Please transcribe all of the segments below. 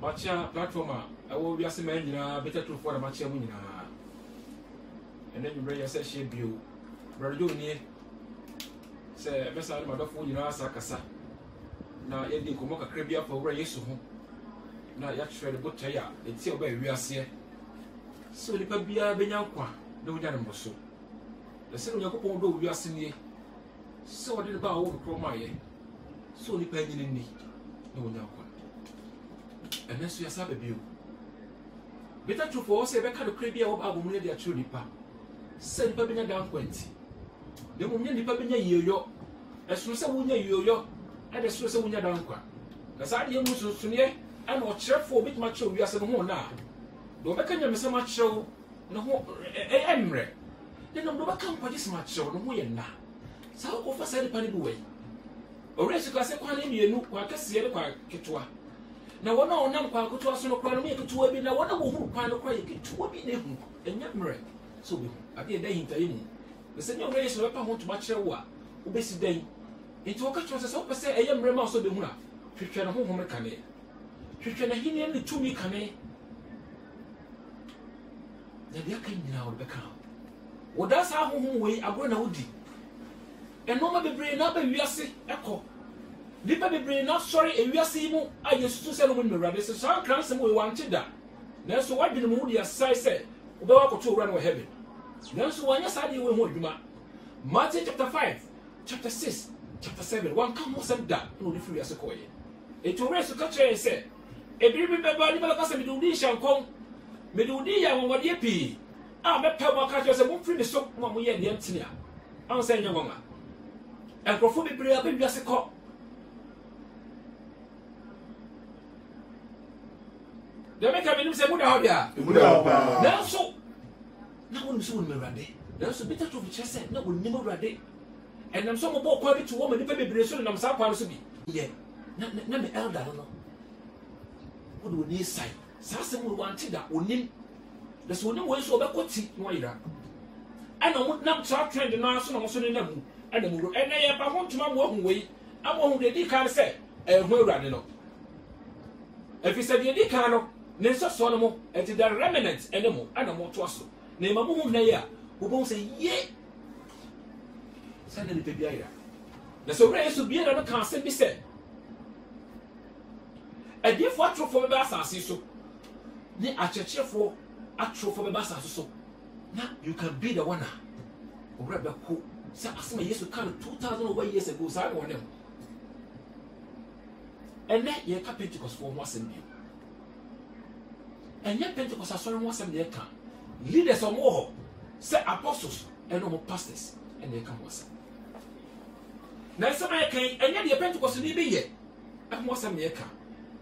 Matcha platform, I will be a man, better to for the matcha winner. And then you bring your session view. Brother Junior say, Messa, my dog, you know, Sakasa. Now, you didn't come up a crib for where you so. Now, you actually the boat tire, it's your baby, we are here. So, the Pabia Benyanqua, no animal so. The second you go do, we are seeing. So, I did about all the chroma. So, the penny in me, no one. And then, so you have a view. Better to force a better crib of our money, their true nipa. Send Pabina down 20. The woman in Pabina yo, as soon as I win yo, and as soon as I win down qua. As I am so near, I'm not sure for a bit much of us and more now. Don't make any so much show, no, Emre. Then I'm not come for this much show, no way now. So, over said the penny away. Or else you can say, Qualim, you know, quite a seal quite Ketua. Now, one on them quite to us no crime, make it to a bit. Now, one of whom quite a quiet to a bit, and Yamre. So, I did they hint in. The senior race of a pound to match a war, who basically into a catch was a say, I am Remus of the Muna. Christian home cane. Christian Hinian, the 2 week cane. Then they are coming now the cow. Well, that's how home way I'm going to woody. And no matter brain up and we are sick, echo. Deeper the brain not sorry, and we are seeing I used to sell when the rabbits and some cransome we wanted that. Now, so why did the moody as I said, about to run away heaven? Now, so one yes, I did with more. Matthew chapter 5, chapter 6, chapter 7, one come was some that, no different as a coin. It will rest to catch and say, a baby body, but I do this shall come. Medudia, what ye pee. I met Papa catchers and won't free the soap when we are the empty. I'm saying, young woman. And for me, bring up in just a cop. They make a minimum say, what are you? Now, so. Now, when soon, Mirande, there's a bit of which I said, no, we'll never ready. And I'm some more quality to woman, the baby bracelet, and I'm so proud to be. Yeah, not the elder. What do we need sight? Sassim will want it that would name. There's one way so backward tea, no either. And I would not start trying to know some also in them. And I want to my walking way. I won't the decan say, and we're running up. If he said the decano, Nessa Solomon, and the remnants animal, animal to us. Name a woman there who won't say, yea. Send the baby. There's a race to be another can't be said. And if what for the bass as so, ne a church for a true for the bass as so. Now you can be the one. Or Rebecca, who said, I used to come 2,000 over years ago, so I want them. And then you can Pentecost for once in you. And yet Pentecost are sorry once in their camp. Leaders of more, say apostles and no more pastors, and they come once. Now, somebody came, and yet the Pentecost in the year, and once in their camp.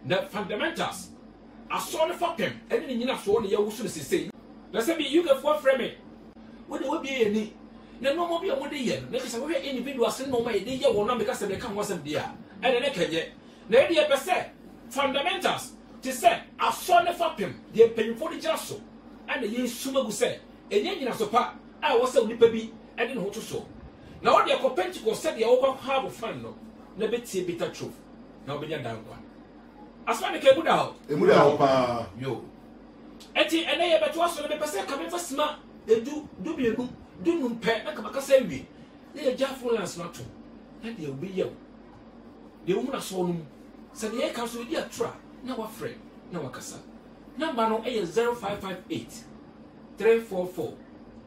The fundamentals are sorry for them, and then you know, so only you should say, let's say you get for frame it. What will be any? Then no more be a one day, let us have individuals in no way, they will not because they come once a year, and then they can yet. Then the per fundamentals to say, are sorry for them, they pay for the just and the year sooner will say, and then you know, so part, I was a baby, and then what to show. Now, the Pentecost said the open half of fun, no, never see bitter truth. Now, be down one. As far as the cable out, yo. And I bet was on the person coming for smart, they do be a good, do no pet, like a say we. They are just full as not to. And they'll be young. The woman saw them, said the air comes with their trap, now a friend, now a cassa. Number no A 0558 344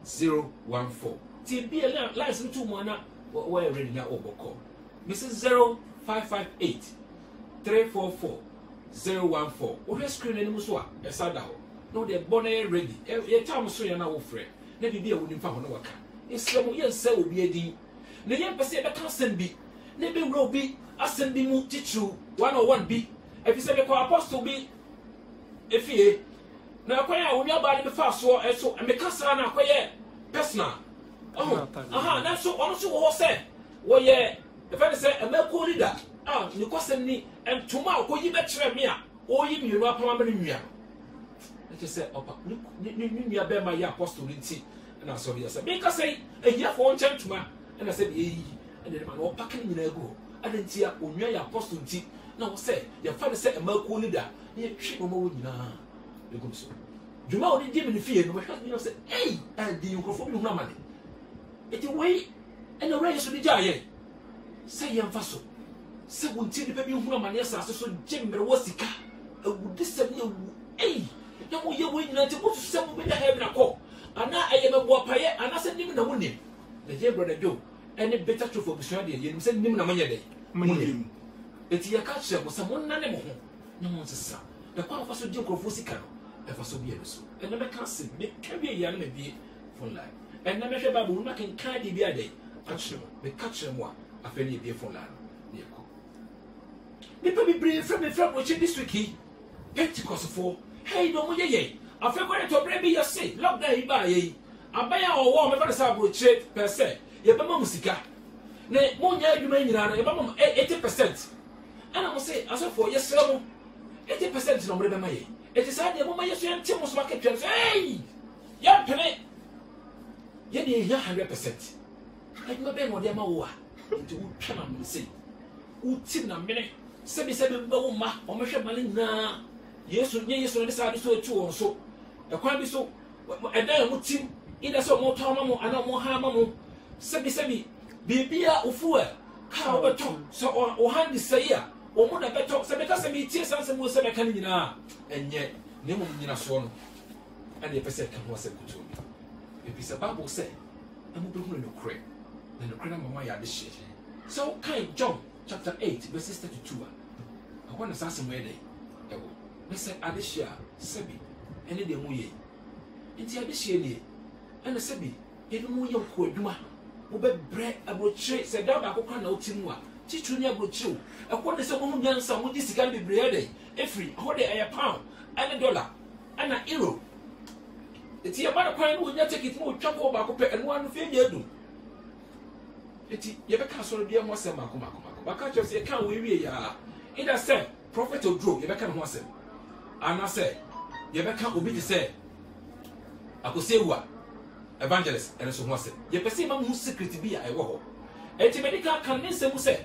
014. TB license to Mona, where ready now over call. Mrs. 0558 344 014. What is screen any muswa? A sada. No, they're born ready. A time so you're now friend. Never be a wooden found no worker. It's some young cell will be a D. The young person that can't send be. Never will be a sending mu teacher 101B. If you said the apostle be. If ye now, quite when your body before so and so, and because I know quite personal. Oh, that's so honestly what said. Well, yeah, if I say a milk leader, you cost me, and tomorrow, go you better me, or you know, probably. Let us say, oh, you bear my apostle in tea, and I saw yes, because I a year for one gentleman, and I said, and then man, all packing in a go. I didn't see a apostle tea, na wo say ya fa say e maku leader na ye twi mo wo nyina e gum so djuma odi di me fie no we hwa no say hey di nkrofo bi hu na mane eti we and the race di jaye say yem fa so say wonti di pa bi hu na mane asase so jemre wo sika awudi sem ne wu hey ya mo ye wo nyina ti bo so sem be da heaven akọ ana ayeme bo paye ana se nim na wonim the je brother Joe any better truth for busuan de ye nim se nim na manye de munim eti ya ka kire mo se mo na ne mo ho na mo nsesa the kwa fa so je nkrofo sika no e fa so bi e so and me ka se me ka bi ya na me bi phone line and na me hwe babu na ken kan di bi ade akire me ka kire mo a afa ni bi phone line ne ko me pa bi bre from me from watching this week he Pentecost for hey no mo ye afa ko to bre bi ya say lockdown yi ba ye abaya owo me fa sa bro che per se ye ba ma musika ne mo nya adwuma nyina na ye ba ma 80% ana mo say aso for ye sra mo 80% no mo be ma ye it is hard mo ma ye so ente mo so market trend hey ya pene ye de ya 100% like mo be mo de ma wo a nti wo twa na mo say wo ti na mene sebi ba wo ma o mo hwe male nyina yesu nye yesu ne sa de so etu won so e kwan bi so e dan mo tim ida so mo taw ma mo ana mo ha ma mo sebi bibia ofu e ka o beto so o handi sei a o mo na beto se beka se mi tie sanse mo se beka ni nyina enye ne mo nyina so no ade e pese ka ho se kutu e bi se bible say e mo behu no kre na no kre na mama ya de hye so kind John chapter 8 verse 32 a akwa na sanse mo e de e wo me se ade hye a sebi ene de mo ye nti ade hye ni ene sebi e no mo ye ko adwuma wo be bre abrochire se da ba akwa na otimu a titru ni abrochire o akwa de se mo nyansa mo di sika bebre de efri ho de a pound and dollar and a euro eti ya ba kwan no nya ticket mo twa ko ba ko pe eno anu fe nya du eti ye be ka so bia mo asem makoma ba ka cho se kan we wie ya ida se prophet odro ye be ka no asem ana se ye be ka obi ti se akosewa evangelist and so was ye pese ma mu secret bi a ewo ho eti medical kan ne nsem se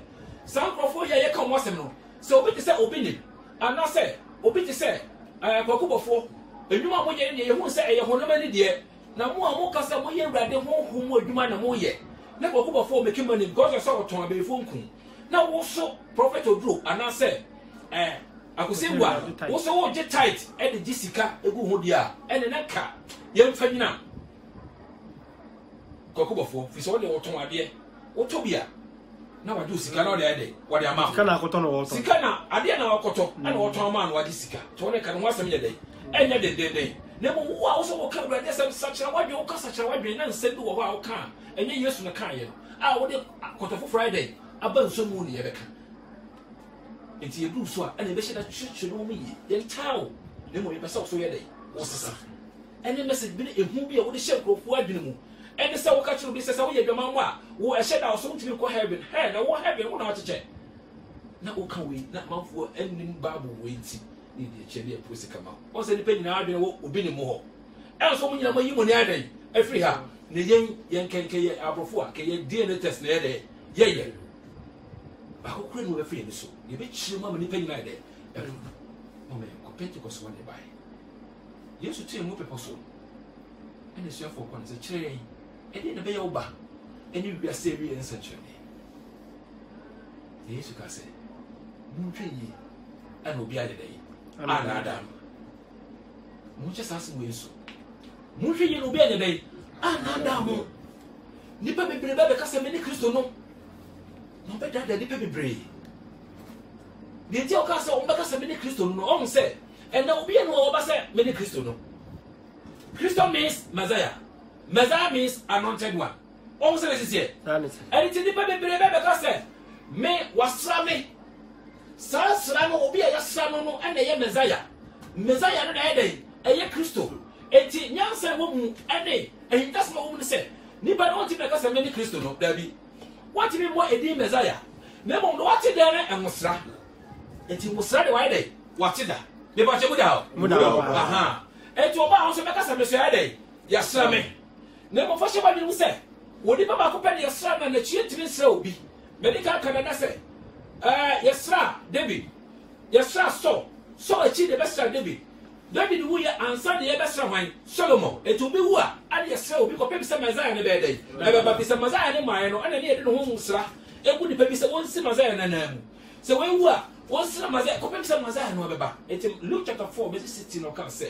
san crofo ye kan wasem no se obi ti se obi ni ana se obi ti se kwakubofo enwuma mo ye ne ye hu se ye ho no mani de na mo a mo kasa mo ye urade ho ho mo adwuma na mo ye na kwakubofo make money because so oton abefo nkun na wo so prophet odro ana se akosewa wo so wo je tight e de jisika egu ho dia ene na ka ye mfa nyina kwakubofo fi so de oton ade otobia na wadu sika na ode ade wade ama sika na akoto no woto sika na ade na akoto ana oton ama na wade sika to ne kan wasam ye dai enye de na mo wo a so wo ka brade sam sachira wadwe wo ka sachira wadwe na nsem bi wo ho a wo ka enye yesu na kan ye a wo de akotofo friday aba nso mu ne ye beka enti ye du so a ana be hye da church no mu yi ye tawo ne mo ye pesa so ye dai wo sesa enye message bi ehu bi a wo de hye krofo adwene mu ene se wo ka chiro bi se wo ye dwama mo a wo ehye da so ntimi ko heaven he na wo heaven wo na wo cheche na wo ka we na manfo enim bible we nti ni de chebe aposi kama o se ni pe nyina adwene wo obi ni mo ho e so mo nyina mayi mo ni adan afri ha ne yen kenke ye abrofo a ke ye DNA test na ye de ye ba ko kure no afri ni so ye be chiro ma ni pe nyina de o me ko Pentecost one by yesu tie mo pepo so ene so afọ kwa se kire ene na be ye oba ene wiase wi ensa kire yesu ka se muntwe yi ana obi ade dai ana adam munche sase mo yesu muntwe yi no obi ade dai ana adam nipa bebre be ka se me ni kristo no no be dada nipa bebre ni ti o ka se o be ka se me ni kristo no o se ene obi ene o ba se me ni kristo no Christo means Messiah. Messiah means anointed one. On se this here. And it's in the baby because me was srame. Sa srame obi a yasrame no and a Messiah. Messiah no dey e Christo. Enti nyansa wo mu ene e that's no woman say. Ni ba no ti because me ni Christo no da bi. What me mo e di Messiah. Me mo no what dey na enwosra. Enti wosra de why dey? What da? Me ba che mu da. Aha. Eti oba ho se beka se me so ya dey yasra me na mo fashe ba dwum se wodi baba ko pe yasra na na chie tiri sra obi medical canada se yasra David yɛsra so akyi de bɛsra David wu yɛ ansa de yɛbɛsra hwan Solomon etu bi wu a ade yɛsra obi kɔpɛ bi sɛ Messiah ne bɛɛdɛ ɛbɛba bi sɛ Messiah ne maa no ɛna ne yɛde no ho nsra egu nipa bi sɛ wɔnsi Messiah nanam sɛ wɔn wu a wɔnsra Messiah kɔpɛ bi sɛ Messiah no bɛba eti Luke chapter 4 verse 16 no kan sɛ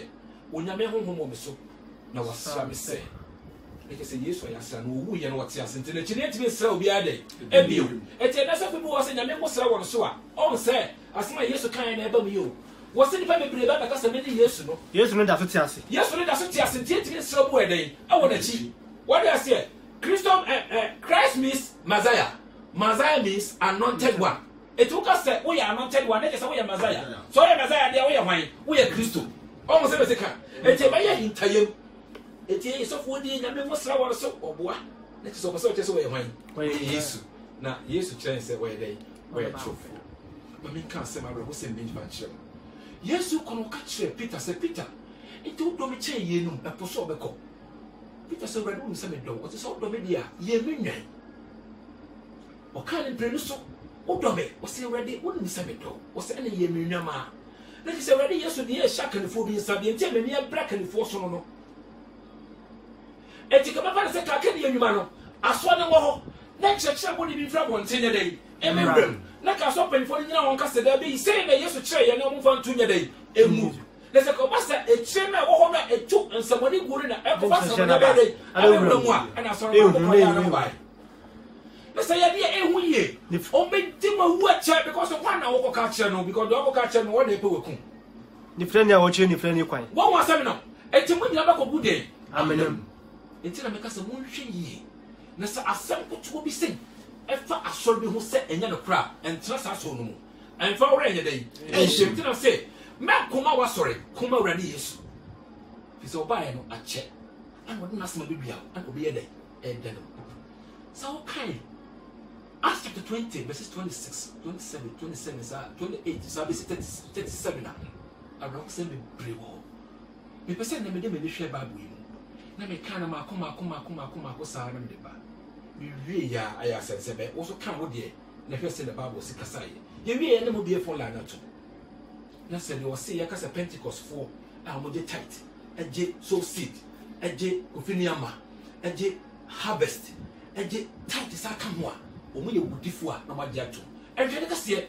onyame honhom wɔ me so na wasra me sɛ eke sɛ Yesu ayasra no wu yɛ no wɔte ase nti na kyine ntimi sra obi ade ebio eti na sɛ bi wɔ sɛ nyame mo sra wɔn so a ɔn sɛ asema Yesu kan na ɛba mu yo wɔ sɛ nipa bebree ba kasa me ne Yesu no da so te ase Yesu no da so te ase nti ntimi sra bu ɛdɛn ɛwɔ n'akyi what do I say Christ means Messiah means anointed one it took us say we are anointed one that is we are Messiah so we are Messiah there we are wine we are Christo almost say ka eti ba yɛ hintayem eti so fo di nyame mo sra wɔ so ɔboa na ti so ko so we are wine Yesu na Yesu kyerɛ sɛ we are dey we are true ba min kan sɛ ma bro wo sɛ mbɛn ba kyerɛ Yesu kono ka kyerɛ Peter sɛ Peter eti wo do me kyɛn yɛ num ɛpo so ɔbɛkɔ Peter sɛ wura wo sɛ me dɔ wo sɛ wo dɔ me dia yɛ me nwan ɔka ne mpere so wo dɔ me wo sɛ wura de wo nim sɛ me dɔ wo sɛ ɛna yɛ me nwan ma na ti sɛ wura de Yesu de yɛ hyɛ kanifo bi nsa de ntia me ne abra kanifo so no eti ka ba sɛ ka ka ne anwuma no aso ne wɔ hɔ na kyerɛkyerɛ bɔ ne bi fra bɔ ntene dɛ emewrem na ka so panfo ne nyina wɔn ka sɛ da bi sɛ na Yesu kyerɛ yɛ na wɔn fa nto nya dɛ emu na sɛ ko ba sɛ ekyerɛ na wɔ hɔ na etu nsamɔne guru na ɛkɔfa sɛ na bɛ dɛ emewrem a ɛna so na ko ya no bai na sɛ yɛ de ehu yie o me di ma wu akyɛ because one na wɔkɔ ka kyerɛ no because do wɔkɔ ka kyerɛ no wɔn na epe weku ni frɛ ne a wɔkyerɛ ni frɛ ne kwan wɔn wɔ asɛm no eti mu nyina bɛkɔ bu den amenem eti na meka sɛ mun hwɛ yie na sɛ asɛm kotoɔ bi sɛ ɛfa asɔre bi ho sɛ ɛnyɛ no kora ɛntena saa so no mu ɛmfa wora ɛnyɛ dɛn ɛnhyɛm ntina sɛ mɛ koma wasɔre koma Awurade Yesu fi sɛ ɔbaeɛ no akyɛ ana ɔde n'asɛm bɛdua ana ɔbɛyɛ dɛn ɛdɛ no sɛ wokae Acts chapter 20 verses 26 27 saa 28 saa bɛsi 37 a awerɛho sɛ bebree wɔ hɔ mepɛ sɛ na mede m'ani hwɛ Bible yi mu na meka na maako saa na mede ba wie ya aya sensebe wo so kan wo de na hwɛ sɛ the Bible si kasa ye wie na mo bie fon la na to na sɛ de wo se ya kasa Pentecost fo a mo de tight agye sow seed agye ofiniama agye harvest agye tight sa ka ho a o mo ye wudifo a na ma gye ato ɛhwɛ de kasa ye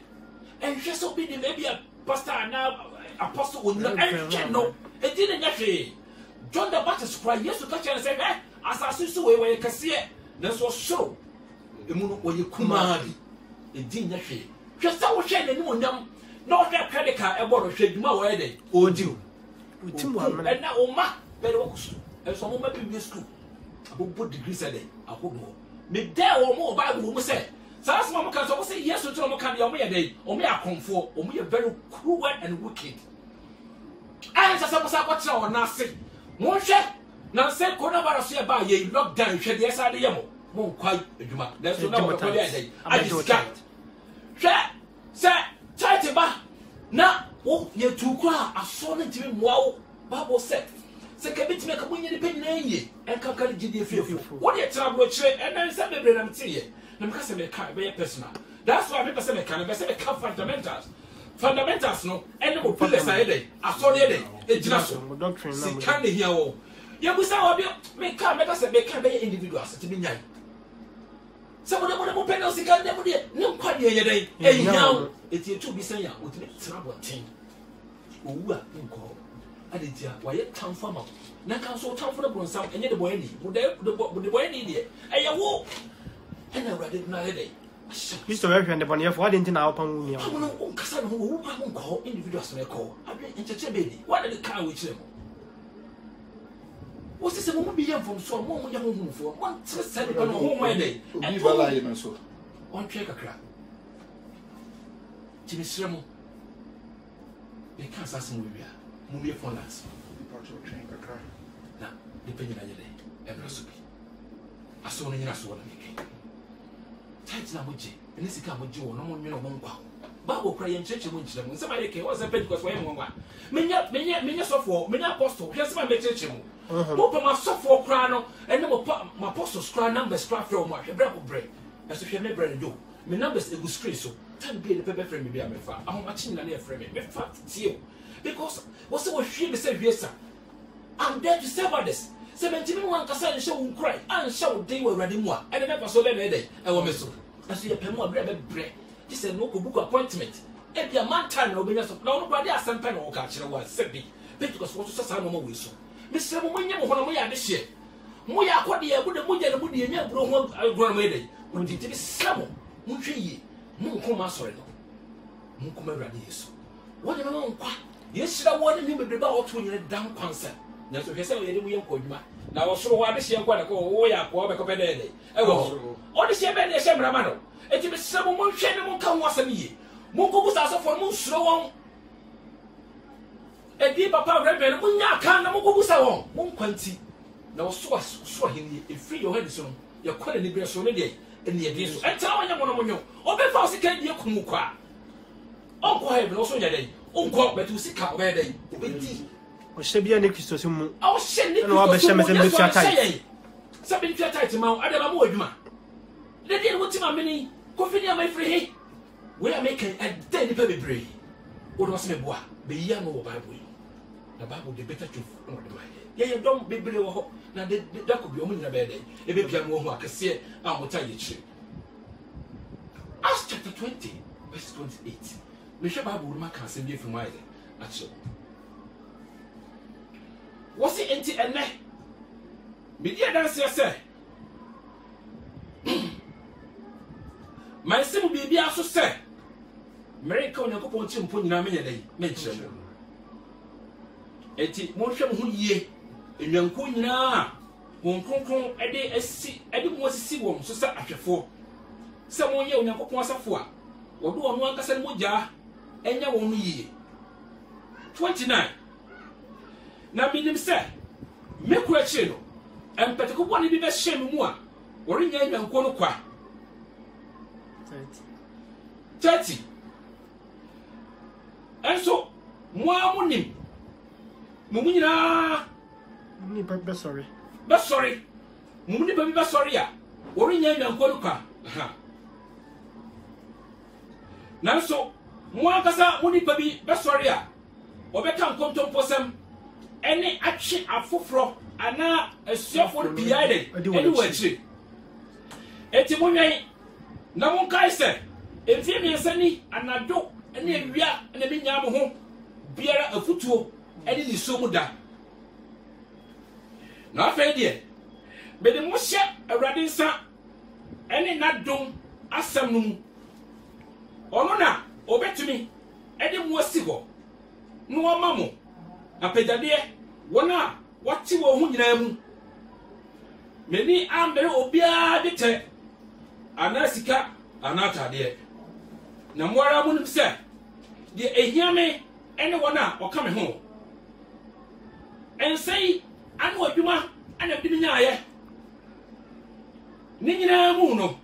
ɛhwɛ sɛ obi de maybe a pastor na apostle onira ɛhwɛ no edi ne nyahwe John the Baptist cry Yesu ka kyerɛ sɛ asase so we kase na so soro emu no oye kuma bi edi nya hwe hwe sa wo hwe n'anim onyam na wo hwe kredika eboro hwe dwuma wo yede odi utimu amana na o ma bere wo kusu e so mo ma bi school abobo degree sɛ de ahodo me da wo mo Bible wo mo sɛ saa asema mo ka so wo sɛ Yesu tro mo ka de o mo yɛ de o mo yɛ akonfo o mo yɛ very cruel and wicked ai sasa mo sa ko kyerɛ wo na ase mo hwe na sɛ coronavirus yɛ ba yɛ lockdown hwɛ de ɛsa de yɛ mo nkwai adwuma na so na wo kɔle ɛdɛ adiscat hwɛ sɛ tight ba na wo yɛ tukura aso ne ntimi moa wo Bible sɛ ka bitime ka munye ne panyina yie ɛnka ka gidi efiefo wo de tra bro kyerɛ ɛnan sɛ bebre na mte yɛ na meka sɛ me ka be personal that's why me pɛ sɛ me ka na be sɛ me ka fundamentals no ɛne mo pillars ayɛ dɛ asɔre yɛ dɛ egyina so sika ne hia wo yɛ busa wo bi me ka sɛ me ka be individuals te bi nyai sɛ mo de mo pɛ na sika ne mo de ne nkwa de yɛ dɛ ehia eti etu bi sɛ ya o te tra bro ten owu a nkɔ adetia waye tamfo ma na kan so tamfo na bronsam enye de boy ni de boy ni de eye wo ena Awurade na yede Kristo we hwende bone yefo ade ntina awpam wu amono on kasa no wo pa mo nko individuals na ko abi encheche be di wa de ka we kire mo wo se mo bi yam fom so mo yam hunfo mo tre se de no ho mo de obi bala ye no so on twe kakra timisire mo be kan sase mo wia mo be fondas na depending na yele ebra so bi aso no nyina so wona meke tight na moje ene sika moje wo no mo nwene mo nkwa Bible kra ye ncheche mo nchire mo nsema yeke wo se Pentecost wo ye mo ngwa menya sofo menya apostle hwe sema me cheche mo mo pa ma sofo kra no ene mo pa ma apostles kra numbers kra fra mo hwe bra ko bre eso hwe me bre do me numbers egu screen so time be the paper frame be a mefa how much in na frame me fa tie because what's what hwe me say hwe I'm there to serve others 71 kasa and show cry and show dey we ready mo a and never so be na dey e wo me so aso ye pemu abre be bre this is no go book appointment e bia man time na obenya so na no brade asempa na wo ka kire wa sebi because what so sa no mo we so me se mo nya mo hono mo ya de hye mo ya akode ya bude mo ya ne bude nya bro ho agro mo dey mo di ti samo mo hwe yi mo ko ma sore no mo ko ma brade yeso wo de no nkwa ye shira wo ne mi bebre ba wo to nyine dan kwansa na so hwese wo ye mu ye nkodwuma na wo soro wa de hye nkwa na ko wo ya ko be ko be dey e wo o de hye be de hye mrama no eti me se mo hwe ne mo ka ho asam yi mo ko busa so for mo soro won edi papa rebe mo nya kan na mo ko busa won mo kwanti na wo so hini e free your head so ye kwale ni bre so ne dey eni e dey so entara wanya mo no mo nyo o be fa o sika die kumu kwa o ko he be no so nya dey o ko betu sika o be dey o be di o hye bia ne Kristo so mu o hye ne no ba hye me se me tua tight sabe tua tight ma adama mo adwuma de dey wo ti ma meni ko fi ni am free he we are making a day ni pe bebre o do se me boa be ya no Bible na Bible the better truth no de mai ye dom bebre wo ho na de da ko bi o mu nyina be dey e be bia no ho akese a mo ta ye chire Acts chapter 20 verse 28 me hwe Bible ma kan se bi fi mai a che what's it enti enne me dia dan se se my sim bibi aso se America onyankopon ti mpo nyina me nyedai me kire mo enti mo hwɛ mo ho yie enwanko nyina won kronkron ede mo sisi won so sa ahwefo se mo ye onyankopon asafo a wodo ono ankasa mo gya enya won no yie 29 na minim se me kura kire no empeteko bɔ ne bi be hye me mu a wɔrenya enwanko no kwa 30 enso mo amunim mo nyina ni be sorry mo ni be sorry a wɔrenya enwanko no kwa nanso mo akasa mo ni bi be sorry a obeka nkontomposam ene atwe afoforo ana asuafo bia de ene wachi eti mo nwen na mo kai se efie mi nsani anado ene ewia ene bi nya mo ho biara afutuo ene ni so mu da na afa de be de mo hye awrade nsa ene nadom asam no mu ono na obetumi ede mo asi ho no ama mo apedade wona wati wo hu nyina mu meni ambere obia de te anasika anatade na moara mu nim se de ehiame ene wona oka me ho ensei anu adwuma ana bi nyaaye ni nyina mu no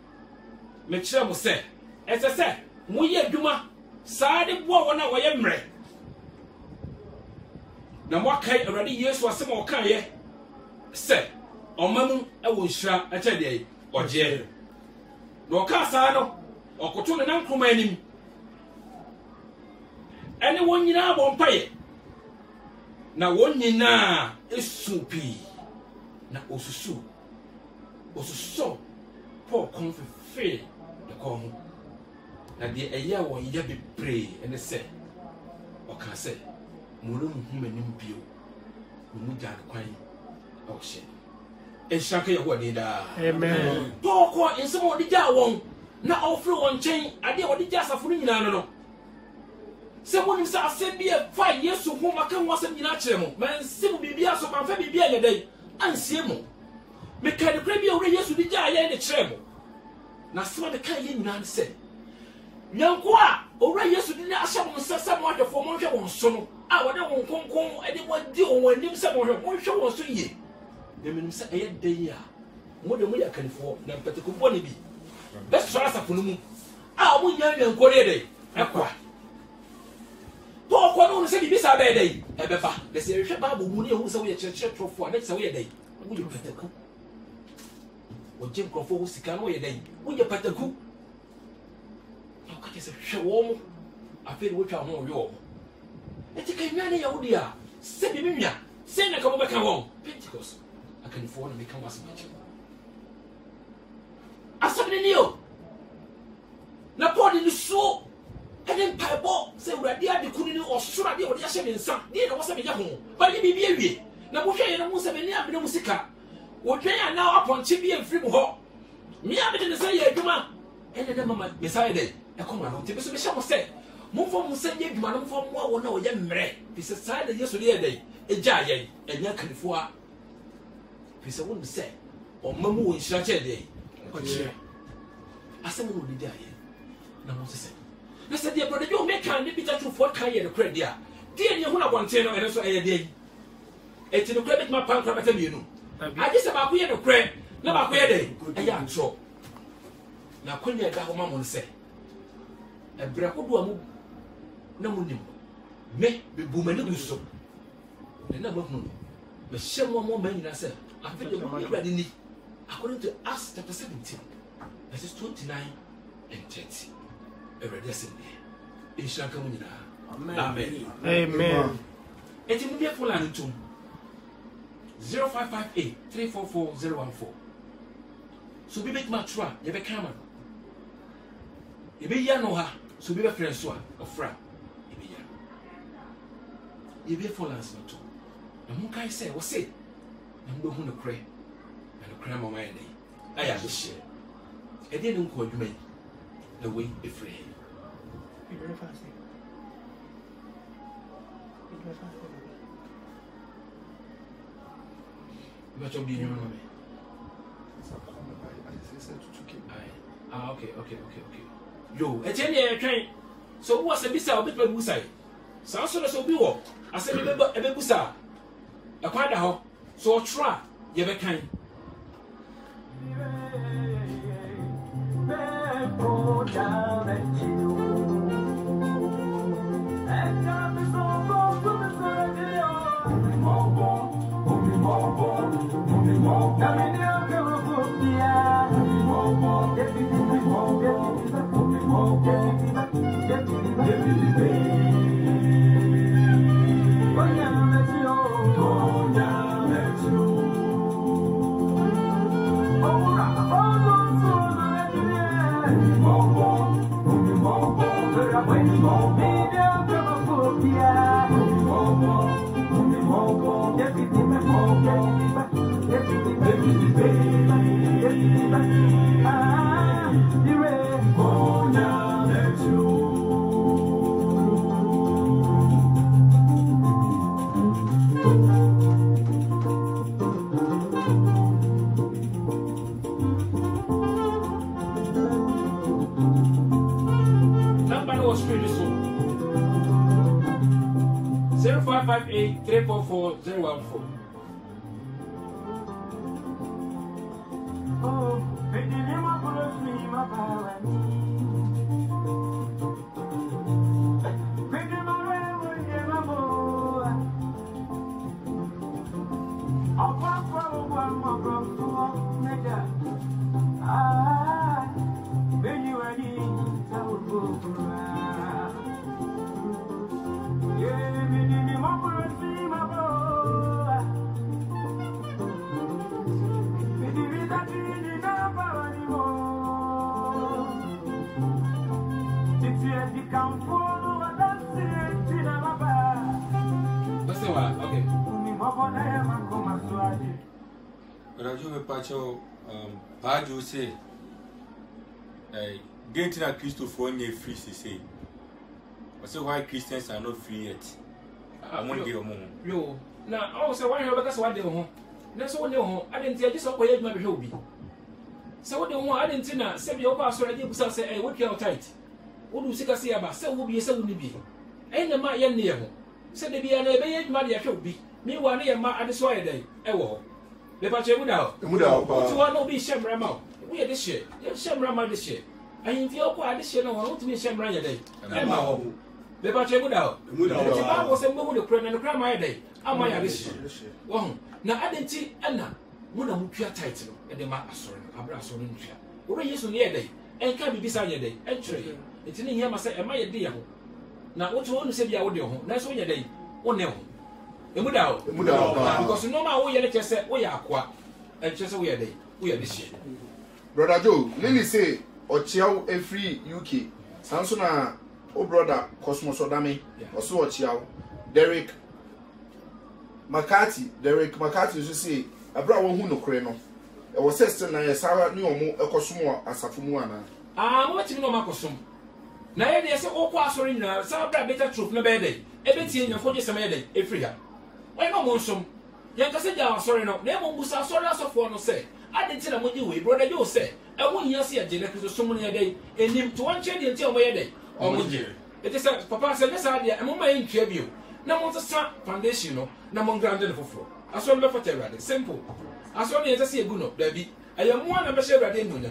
me kire mo se esese mo ye adwuma saa de bo wona wo ye mre na mo akai awrade Yesu asem o kan ye se omamu ewo nhira acha de oje no ka saa no okoto ne nankoma anim ene wonyina bompaye na wonyina esupi na osusu po konfefe de ko na de eya won ya bebre ene se o ka se mulu humanim bio mu jan kwan o hye enshaka ye ho de da amen poko ensemo de ja won na ofre won chen ade wo de ja asafo nyina no se wonim sa asebia fa Yesu ho maka ho asem nyina kire mo man simu bibia so man fa bibia ye dai ansie mo me ka de bia wo Yesu de ja ye de kire mo na sema de kan ye nyina se nyanko a owura Yesu de asha mo sesa mo adefo mo hwe won so no a wode won konkon ade mo di won anim se mo hwe won so ye de menim se eye dai a mo de mo ya kanifo na mpeteko bo ne bi be so asafo no mu a mo nya nyanko re dai ekwa to ko no se bi sa be dai e be ba de se hwe ba bo mu ne hu se wo ye kire trofo a na se wo ye dai wo ye peteko wo jim krofo wo sika no ye dai wo ye peteko na ka se hwe wo mo afei wo twa ho yo eti ka nwa ne yahudi a se bi nwa se na ka mo beka wo Pentecost akanifo na meka wase machi asabne ni o na Paul ni so eden paibo se urade ade kunu ni osura de ode ahye nsa de na wose meja ho ba ni bibia wie na bo hwe ye na mo se meni abene musika wo twen ya na aponche bi enfiri mu ho mi abede ne se ye adwuma ene de mama beside de e koma no te be so be hye mo se mo fo mo se ye adwuma no fo mo awo na wo ye mmere bi se side de yeso de de e ja ye enya kanifo a bi se won se o mamu wo nhira che de o che asemu no de aye na mo se na se de brother you make can be that for kan ye the credit dia de ne hu na bonte no ene so eye de e ti no credit ma pan krabata mi nu aje se ba ko ye the credit na ba ko ye de eye antro na konya da ho ma mo se e bra ko do amu na mo nim me be bu mani bu so na ba hu me hye mo mo ma nyina se afi de mo ready ni according to Acts chapter 17 verses 29 and 30 already said there insha Allah munina amen Amen. eti mu bia fola ntum 0558 344 014 so bi bet ma tra ye be kama ye be ya no ha so bi be friend so a ofra ye be ya ye be fola ntum na mu kai say wo say na mu hu no kre na no kre ma ma ye dey aya be share e dey no ko adwuma yi na we be free Very fast. Very fast. But you'll be in your room. Okay. Yo, a 10-year train. So, what's a bisa bit by Busai? Sounds so be what? I said, remember a Busa. A quite a hop. So, try. You have a kind. Eight 344 014. Oh, baby, my blood, me, my power. Baby, my way, my boy. I'll pop for one more from two mega. Ah, when you are in, so good. Yeah, baby, my blood. Okay. But you pacho Badu say getting a Christopher free say. I say why Christians are not free yet. I won't give a moment. Yo, now also why you because what they home. That's what they home. I didn't tell you so quiet my hobby. So what they want, I didn't know. Say your pastor, I did say, hey, what you tight? What do you say about? So will be so will be. Ain't the my young near. Said they be an obeyed money I should be. Me one year, my other side day. Ewo. The patch would out. So I know be Shamrama. We are this shit. You're Shamrama this shit. And if you're quite this shit, I want to be Shamrama day. Emma. The patch would out. The bar was a move the crane and the crime my day. Am I a this shit? Well, now I didn't see Anna. Muna Mukia title and the Master, Abraso in Chia. Or yes on the day. And can be beside your day. Entry. enti ne hia ma se e ma ye de ye ho na wotu wonu se bia wo de ho na so nya dai wo ne ho emu da ho because no ma wo ye le chese wo ya akwa e chese wo ye dai wo ye de hye brother Joe Lily say ochiaw every UK sanso na o brother Cosmos Odame oso ochiaw Derek McCarthy so say abra wo hu no kore no e wo sister na ye sawa ni omo ekosomo asafo mu ana mo timi no makosom na ye de se okọ asori nyina sawa bra beta troop no be dey e betie nyafo je sema ye dey efri ha why no mo nsom ye nkase ja asori no na mo busa asori asofo no se adenti na mo ji we brother Joe say e ho hia se ye je na kristo som no ye dey enim to wan che de nti o mo ye dey o mo je it is papa say this idea e mo ma ye ntwa bio na mo tsa foundation no na mo ground no foforo aso no be for tell simple aso no ye say egu no da bi aye mo na be share rade nunya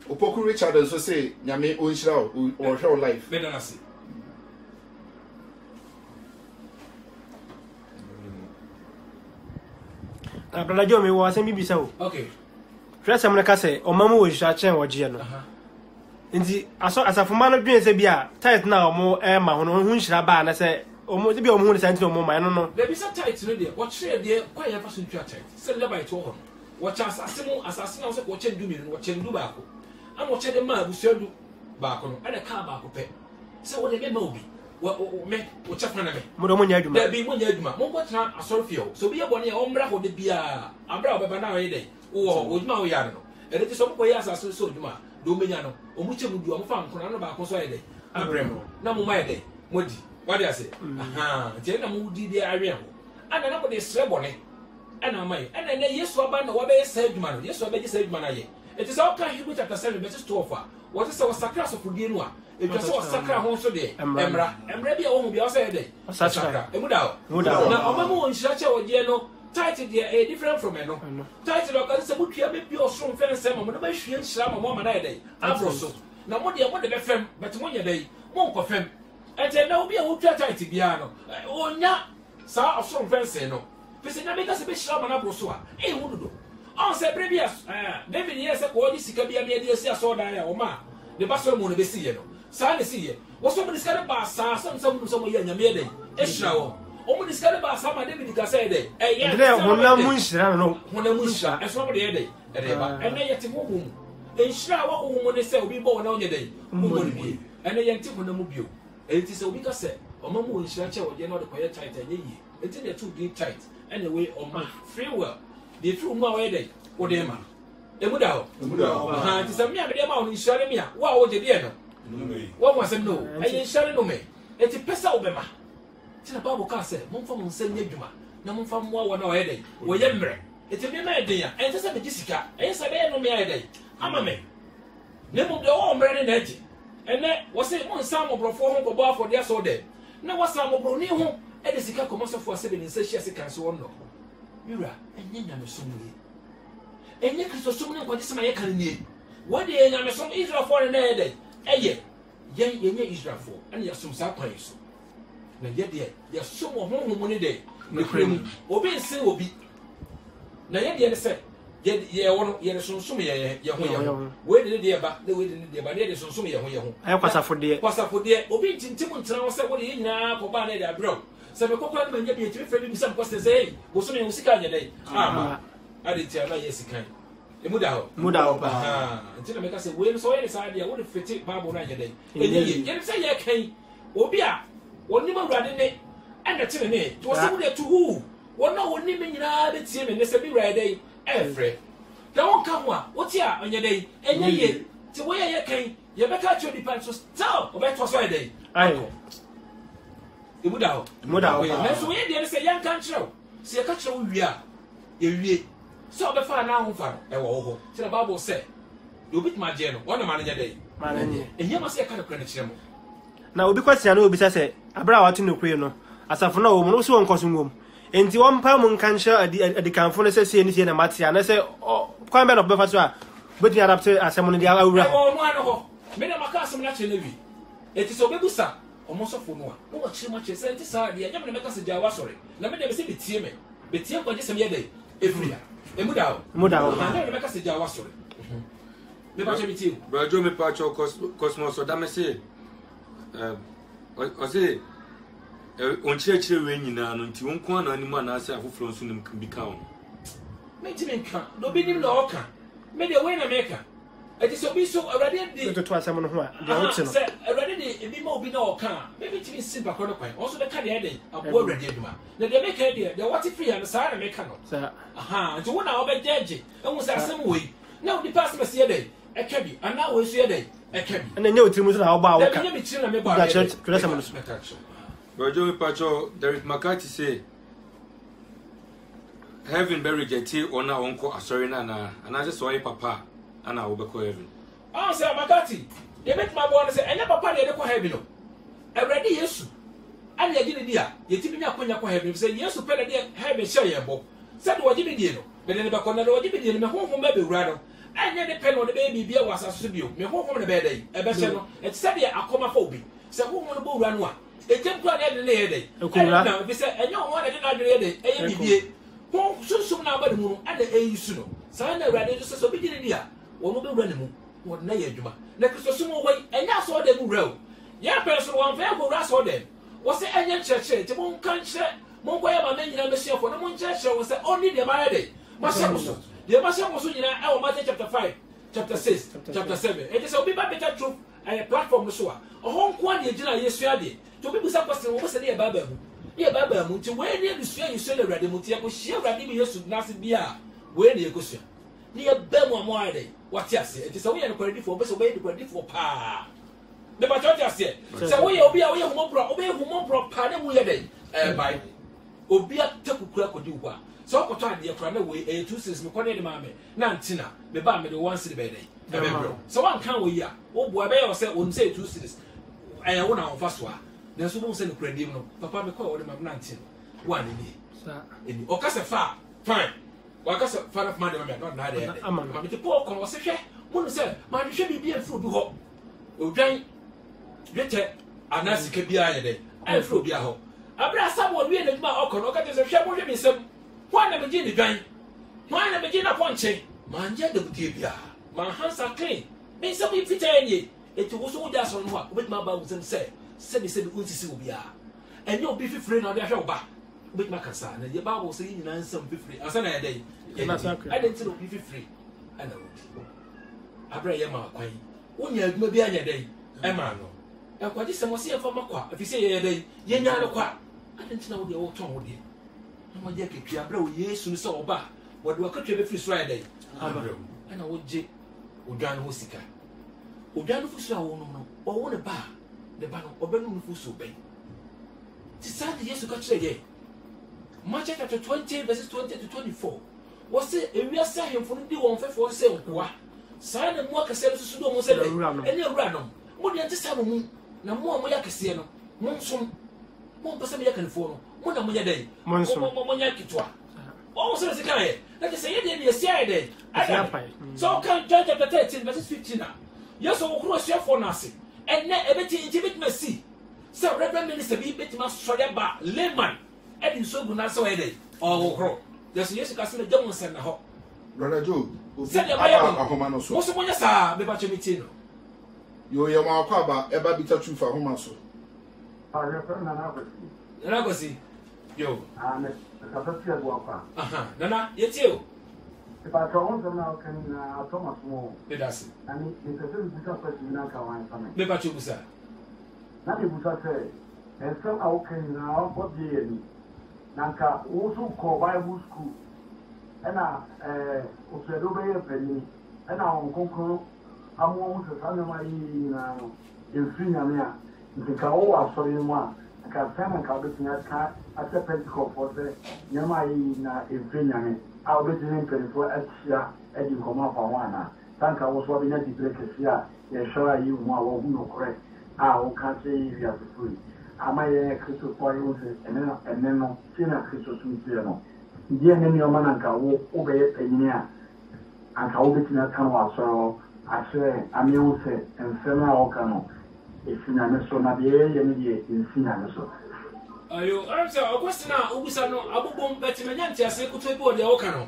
Opoku Richard so say nyame onhira o hwe life be na see Brother Joe me was saying bibisa o okay dress am na ka say o mamu wo hira chen wo je no nti asafo ma no dwen se bia tight na o mo e ma ho no hu nhira ba na se o mo bia o mo hu se nti o mo ma no there be some tight no there what share there kwa ya faso ntwa tight se le by to ho what chance asase na so ko chen du mi no chen du ba ko am wo che de ma busuadu ba ko no ana ka ba ko pe se wo de be ma obi me wo che fana me mo do mo nya adwuma there be mo nya adwuma mo ko tena asorfio so bi e bone e o mbra ho de bia abra obeba na we dey wo odwuma wo ya no e de so ko ya asase so odwuma do menya no o mu che mu du o mu fa nkona no ba ko so ye dey abrem na mo ma ye dey modi what do you say je na mu di dia awe ho ana na ko de sre bone ana mai ana na Yesu aba na wo be sa adwuma no Yesu aba ji sa adwuma na ye it is all kind Hebrew chapter 7 verse 12 what is our sacrifice for die no a it is our sacrifice ho so de emra bia wo hu bia o say dey sacrifice emu da na o ma mo nhira che wo je no title there a different from no title o ka se butua be bi o so mfe nsem mo no ba hwie nhira mo ma na ye dey afro so na mo de be fem but mo nya dey mo nko fem ente na obi a wo tua title bia no onya sa o so mfe nsem no pese na be ka se be hira ma na bro so a e hu do on se previous David yes ko di sika bia me di sia so dan ya o ma de ba so mo no be si ye no sa ne si ye wo so mo diska ba sa sam mo ye nyame dey e hira wo o mo diska ba sa ma David ka say dey e ye de hona mu nhira no hona mu nhira e so mo dey dey e dey ba e na ye te mo mu e nhira wo wo mo ne se obi bo na onye dey mo mo bi e na ye nti hona mu bio e ti se obi ka se o ma mo nhira che wo je na o de ko ye tight ye yi e ti dey too deep tight anyway o ma free will the true mu away dey o dey ma emu da ho ha ti se me am dey ma o nhira me a wo je dey no wo mo asem no e nhira no me e ti pesa wo be ma ti na Bible ka say mo fa mo nsan nya dwuma na mo fa mo awo na o ye dey wo ye mre e ti me ma e dey ya e ti se me gisika e se be no me aye dey ama me ne mo de wo mre ne na eji ene wo se mo nsan mo brofo ho ko bo afọ dey so dey na wo sa mo bro ni ho e de sika ko mo so fo ase be ni nsa hia se kan so wo no Mira, enye nyame som ni. Enye Kristo som ni kwade sema ye kan ni. Wo de nyame som Israel for na ye dey. Eye. Yenye Israel for. Ene ya som sa kwan so. Na ye de ya som ho ho ni dey. Ne kremu. Obi nse obi. Na ye de ne se ye wono ye som ye ho. We de de ba, we de ba, ne de som ye ho. Ayi kwasafode. Kwasafode. Obi tintim ntena wo se wo de nyina ko ba na de abro. Se me kokwa na nya bi etimi fe bi sam koste say go so me usika nya dai ade tia na yesika emu da ho pa nti na me ka se we so ye sa dia wo de fiti Bible na nya dai enye ye se ye kan obi a woni ma wurade ne anda tene ne to se wo de to hu wona woni me nyina be tie me ne se bi wurade dai efre da won ka ho a wo ti a nya dai enye ye ti wo ye kan ye be ka cho di pan so still obeto so ye dai ayo Muda ho. Na so we dey say yan kan kyerɛw. Se ye ka kyerɛw wi a, ye wie. So obefa na ho fa e wo ho. Se na Bible say, you bit ma je no, wona ma nya dey. Ma nya. Ehia ma se ka na kra na kyerɛ mo. Na obi kwatia na obi sase, abra watu no kwe no. Asafo na wo mo so won koso ngom. Enti won pa mo nkan kyerɛ adikanfo no se se ni se na matia na se kwan be no befa so a, beti adapt asɛm no dia awura. E wo no ano ho. Me na maka asɛm na kyerɛ na wi. Eti so obebusa omoso fo no a no wa kyerɛ ma kyerɛ sɛ nti saa deɛ nyame na meka sɛ gyawa sɔre na me de be sɛ betie kwa gye sɛm yɛ dɛ efria emu da ho mu da ho na me meka sɛ gyawa sɔre Me ba che mi ti. Brajo me pa cho Cosmos so da me say o say on chire we nyina no nti won ko na animu na say afoforo nso nim bi ka on. Me ti me nka no bi nim na oka. Me de we na make. Eti so bi so already di to asem no ho a de o ti no say already di ebi ma obi na oka maybe ti me simba ko no kwan also be ka de dey abo already aduma na de make dey de what free and say na make no sa nti wo na obe judge ehun say asem we na wo di pass me say dey e ka bi ana wo so dey e ka bi na nye otiri mu so na wo ba wo ka de me ti na me ba da church asem no so Brajo me pa cho Derek McCarthy say heaven be rejected ona wonko asori na just so papa ana wo be ko heaven. Say Makati, they make my boy say enya papa dey ko heaven no. Already Yesu. Ani agini dia, yetimi nya kwanya ko heaven say Yesu pe dey heaven share ye bo. Say do wagi die no. Be dey be ko na do wagi die no me honhom be wura no. Anya de pe no de be bibia wasa so bio. Me honhom ne be dey. E be she no. Et say dey akoma fa obi. Say honhom no bo wura no a. E jem kwa dey ne ye dey. Na be say enya honhom dey na dey dey. E ye bibie. Ho susum na abade mu no ade eyisu no. Say na wura dey so bi die dia. Wo no be wura ne mu. What na yeduma na kristo mo wai enya so de mu rew ya person wan fa go ra so de wo se enya church ti mo kan che mo ko ya ma na nyina me shefo na mo church wo se only de ma de ma se mo so de ma se mo so nyina e wo Matthew chapter 5 chapter 6 chapter 7 it is obi ba better truth a platform so a ho nko an ye gina Yesu ade to bi busa question wo se de ba ba mu ye ba ba mu ti we ne bi sua Yesu le rade mu ti e ko hia rade bi Yesu na se bia we ne e ko sua ni e ba mu amo ade what you say? It is a way and credit for best way to credit for pa. The Batoja said, so we will be away from more pardon we day. By Obia Taku could do what. So I tried the front away a 2 6 Mukone Mamma, Nantina, the Bam the 1 city day. So one can't we ya. Oh, boy, I said, won't say 2 cities. I own our first one. There's no send a credit. Papa, me call them 19. 1 in the Ocasa far. Fine. Wakasa fan of money not na there. Ma te po kon wo se hwe mo no se ma hwe bibia fru bi ho. Odwan dwete anasika bia ye de. Ai fru bia ho. Abra Samuel wie na duma okon o ka te se hwe mo hwe mi sem. Ho na me gi ni dwan. Ho na me gi na ponche. Ma nje de butie bia. Ma hansa clean. Me se bi fita ye. Eti wo so wo ja so no a obetuma ba wo sem se bi unsisi wo bia. Enye obi fifire na o de hwe wo ba. Bit makasa na ye ba wo say nyina nsam fifiri asa na ye dey I didn't know be free and abra ye ma kwan wonya aduma bi anya dey e ma no e kwaji se mo se fa makwa afi se ye dey ye nya no kwa I didn't know de wo ton wo de na mo je kekua abra wo Yesu so oba wo de wakatwa be free so ay dey abra na wo je odwan ho sika odwan fu so awo no o wo ne ba de ba no obenu fu so ben ti sa de Yesu ka kire ye Matthew chapter 20 verses 20 to 24. Was it a real sign from the one for say, what? Sign and work a service to do almost any random. More than this time, no more Moyakasiano, Monson, Montpassamia can follow, Monamoya day, Monson, almost as a guy. Let us say, it is a day. So can judge chapter 13 verses 15 now. Yes, all cross your for nothing. And let everything intimate mercy. So, Reverend Minister be bit must try about layman. Edin so good na so ede o kro yes yes ka se na jamu sen na ho Brother Joe se de baya ahoma no so mo so mo nya sa be ba chemiti no yo ye ma akwa ba e ba bita truth ahoma so na go si yo ne ka fa tia bo akwa nana yeti o e ba to on na kan na Thomas mo be dasi ani ne ka se bita kwa na ka wan fa me be ba chubusa na be busa se ensem a wokan na o de ye ni nanka wosu ko Bible school ena osedo be ye pani ena onkonkro amu mu se sanu ma yi na enfinya me a ntika wo asori mu a ka sana ka be tinya ka ate Pentecost for se nyama yi na enfinya me a obetini mpelifo atia edi nkoma fa wana tanka wo so be nya di breakfast a ye shora yi mu a wo hu no kore a wo ka se yi ya free amaye Kristo kwa yose eneno sina Kristo tumtie no ndiye neni o mananka wo obeye panyini a anka wo betina kan wa so ashe amiose ensema o kanu esinya ne so na de ye ne de esinya ne so ayo amsa okwesina ubusa no abubom betimanya nti ase kuto bi o de o kanu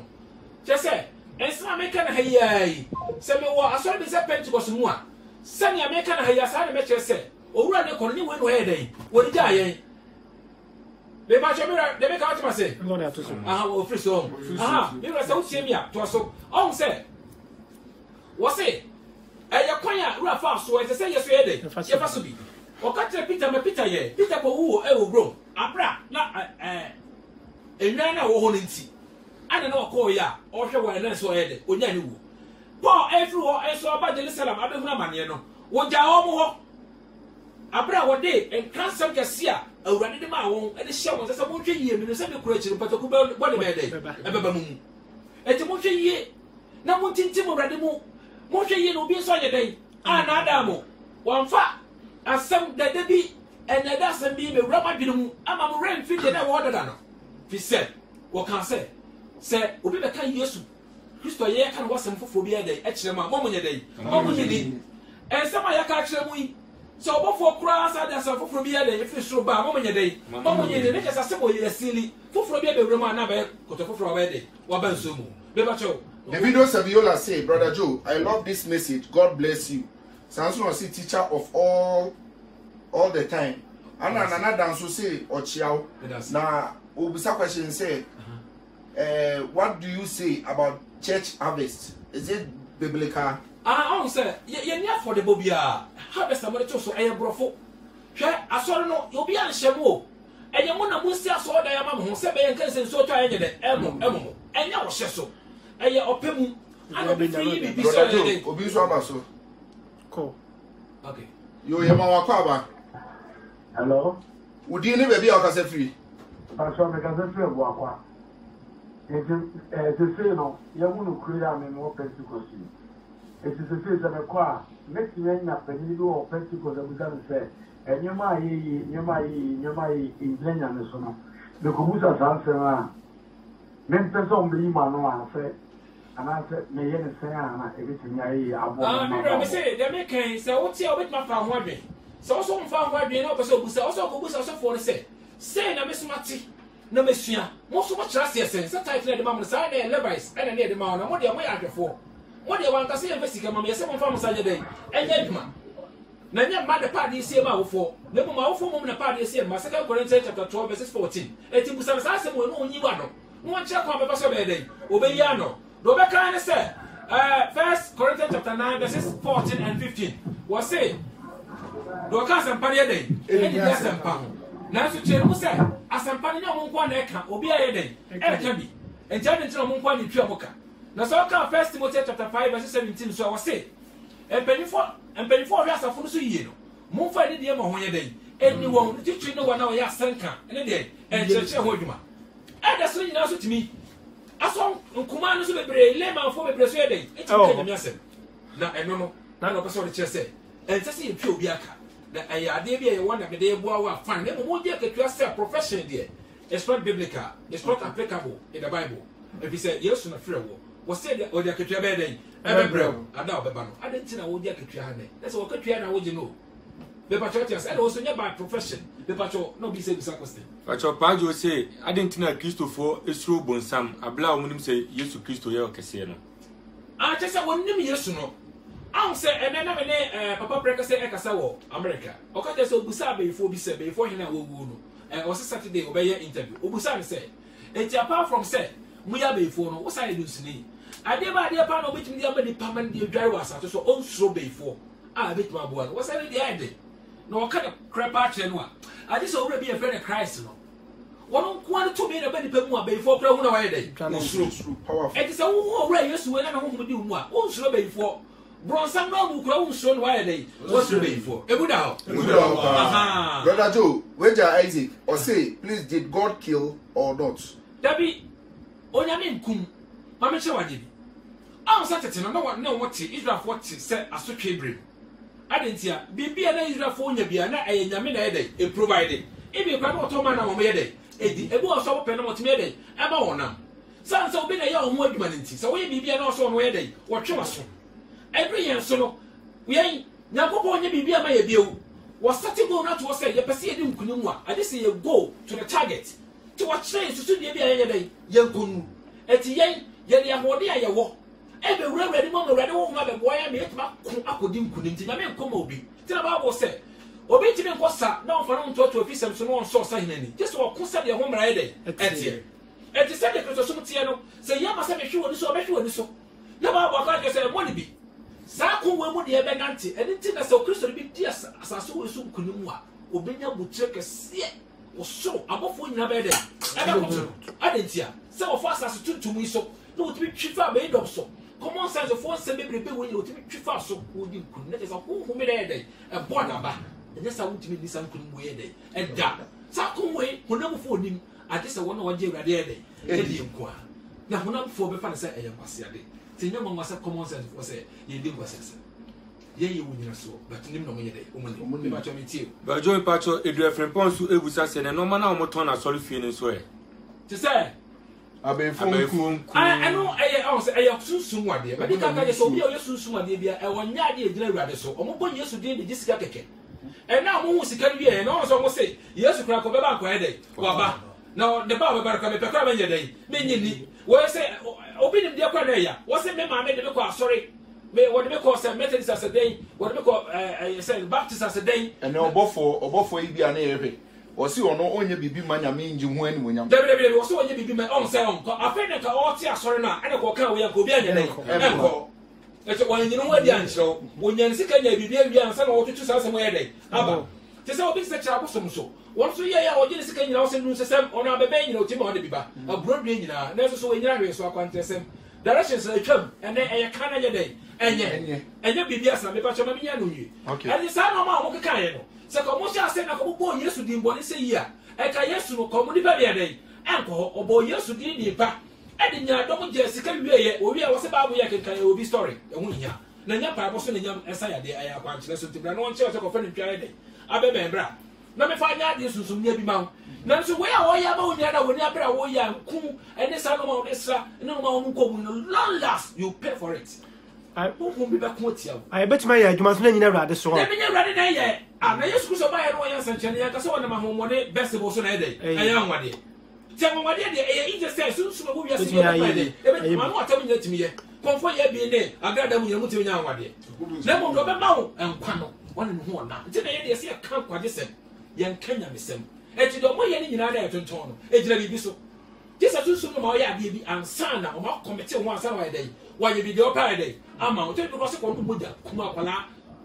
chese ensa America na hayi se me wo asori be se Pentecost mu a se ne America na hayi asa na me kire se owura ne ko ne we no he den wori ja yen be ba chemira de be ka ati mase aha o free so aha me ra se o tie mi a to so on se wo se eye kwan a ura fa so e se yeso ye den ye fa so bi o ka tire Peter me Peter ye Peter ko wu e wo bro abra na enwa na wo ho ne nti ana na ko ya o hwe wa na so ye de onya ni wu Paul every ho eso aba Jerusalem abehuna amane no wo ja ho mo ho abra wo de en kansam gasia awurade de ma won e de hye won se mo hwe yie mi no se be kura chiri pataku bo de be de e beba mu e ti mo hwe yie na mo tintim awurade mu mo hwe yie no bi so ye den ana adamu wonfa asem dede bi eneda asem bi me wura madwene mu ama mo ren fi de na wo dada no fi se wo kan se obi be kan Yesu Kristo ye kan wasem fofo bi ede e kire ma mo nye dai mo nye di ensema ya ka kire mu yi so obofo kura sa da sa fofo bi ede e fi soro ba mo nye dai mo nye de ne kesa se mo ye sili fofo bi ebe wura ma na ba koto fofo ba ede wa ba nso mu be ba cho Davido Saviola say, Brother Joe, I love this message. God bless you. Samson was a teacher of all the time. And another dance will say, Ochiao. Now, Ubisa question say, what do you say about church harvest? Is it biblical? I say, you're near for the Bobia. Harvest a money to so a brofo. I saw no, you'll be on Shamo. And your mother must say, I saw the Yamam who said, and can say so tired, Emo, and your shesso. And your opinion, I don't be free. Obiso Cool. Okay. You hear my Wakaba? Hello? Would you never be out as a free? I saw the Gazette of Wakwa. It's a say no, you won't create a more Pentecost. It is a say that a qua, next year, a penny or Pentecost, we can say, and you might in Kenya and so on. The Kubusa answer, men person be man, say. And I said, may you say, everything I say, they make a say, what's your bit my found one day? So, some found one day, no, but so also for the say, no, Miss Matty, no, Monsieur, most of much last year, sometimes let the mamma side and Levi's and near the mountain. What do you wait for? What do you want to say? Investigate, Mamma, some farmers a day, and yet, man. Now, your mother party is here for, never my full woman party is here, my 2 Corinthians chapter 12, verses 14. And to some assassin will know you are no. One check on the pass of a day, Obeyano. Rebecca said, 1 Corinthians chapter 9, verses 14 and 15. Was say, Docas and Padia day, any less than pound. Now, so Cherry said, as I'm panning on one eka, or be a day, and can be, and turning to one in Piamoka. Now, so I can 1 Timothy chapter 5, verses 17. So I was say, and penny for us a full year. Move for the dear one day, and you won't teach no one now, yes, Sanka, and a day, and Church Hodgman. And that's what you answer to me. Aso nkuma no so bebre lema fo bebre so yeden etim kan yasem na eno no na no person che se ente se yepie obi aka na ayade bia ye wona be de boa wa fan na mo je akatua se profession there it's not biblical, it's not applicable in the Bible. If he said yes na frɛ wo wo se de odi akatua be den ebebrɛ ada obeba no adenti na wo di akatua ha ne that's what akatua na wo je no be patriots and also by profession be patriots no be say bisa question patriots pajo say adentina Christopher esru bonsam abla omunim say Yesu Kristo ye okese no just say wonim Yesu no am say enena me ne papa preka say ekasa wo America okaje say obusa before bi say before hina wo gu no was Saturday obeye interview obusa me say apart from say muya before no what side do sini ade ba ade pa no betimi dia ma di permanent di dware wasa so on sro before betimi aboa no what side dey ade no kind of crap out no I just already be a friend of Christ no one want to be a bedi pe mu before pra hu na why dey sro powerful it is a wo ora Yesu we na ho mu di mu a on sro before bronsan no mu kura on sro no why dey what sro before ebuda ho Brother Joe Weja Isaac or say please did God kill or not Dabi onyame nkum ma me che wade bi am sa tete no what Israel what say asotwe Ibrahim adentia bibia na Israel fo nya bia na nyame na yede e provide ibi kwa no to ma na mo yede edi ebu oso pe na mo timi yede e ba wonam san so bi na ya omo aduma nti so we bibia na oso no yede wo twe waso every yen so no we nyakopo nya bibia ma ye biewu wo sati go na to say ye pese ye di nkunim a ade say ye go to the target to what say so so bibia ye yede ye nkunu eti ye de ahode a ye wo ebe wura ni mo wura de wo ma be boy am yetuma ko akodi nkuni nti na me nkoma obi tina Bible say obi timi nkosa na onfa no nto ofisem so no onso sa hinani just wo kosa de ho mra ede eti se de Kristo so mtie no se yama se me hwe woni so be hwe woni so na Bible ka ke se mo ni bi sa ko we mu de be nante eni ti na se Kristo bi di asase wo so nkuni mu a obenya butire kese osoro abofo nyina be de ebe ko adentia se wo fa asase tuntum yi so no timi twifa be dom so common sense of one sembe brebe we you timi twifa so wo di nkuni na se ko hu me de e bo na ba enya sa wutimi ni san nkuni mu ye de e da sa ko we honamfo onim ade se wona waje urade e de nko a na honamfo be fa na se eye kwase ade tinya mo ngasa common sense for say ye di kwase ye wunyina so but nim no mo ye de omoni ba cho me tie ba jo pacho edu efrempon su ebusa se ne no ma na o moton na sorry fie ne so e ti say abefunku ano eye say eye sunsun wade ba di kaka je so bi o ye sunsun wade bia e wonya ade ejina urade so omo bo Yesu de jisika keke e na mo hu sika wie e na so mo say Yesu kra ko be ba ko e de waba na de ba ba ka me pekra be ye de me nyini wo say obi nim de kwa na ya wo say me ma me de ko asori me what me call say Methodist as a day what me call say Baptist as a day and obofo ibi ana yebe o si ono onye bibi manya me nji hu ani monyam debedebe wo so onye bibi ma on say on ko afene ka o ti asori na ene ko kan we ya ko bi anya nei enko eche won nyino ho di anchiro wonyan sika nya bibi awi ansa na wo tutu sa asem ye dai aba te say obi se kira bosom so won so ye ya o gine sika nyina wo se nu sesem ono abebe nyina o ti ma o de biba abrodwe nyina na so we nyina hwe so akwantesem directions atwam ene eye kana ye dai enye bibia sa me pa choma minya no yi ene sa no ma mo keka ye no se ko mo sha se na ko bo Yesu din bo ne se yi a e ka Yesu no ko mo ni ba bia dai enko obo Yesu din ni pa e di nya do mo je sika wie ye o wie wo se ba bo ye keka obi story e hu nya na nya pa bo so na nya esa ya de aya kwa nchile so tibra no on che se ko fa ni twa ye dai abebe bra na me fa nya de susum nya bi ma na so we a wo ya ba wo nya na wo ni abra wo ya nku ene sa no ma wo esra ene no ma wo nko mu no long last you pay for it I won't be back with you. I bet my you must never read the song. Let me read it yet. And I used to buy a royal sunshine. I saw one of my home one day, best of all, I am one day. Tell me what they just said, soon we are seeing I'm not telling you to me. Comfort ye being there. I got them with you now one day. Never go back and Quano, one and one now. Until they see a camp what they said. Young Kenya miss them. And you don't want any United to turn. It's very so. This is soon my baby and son or more committee once a day. Why you be the opera day? I'm out to cross a computer, come up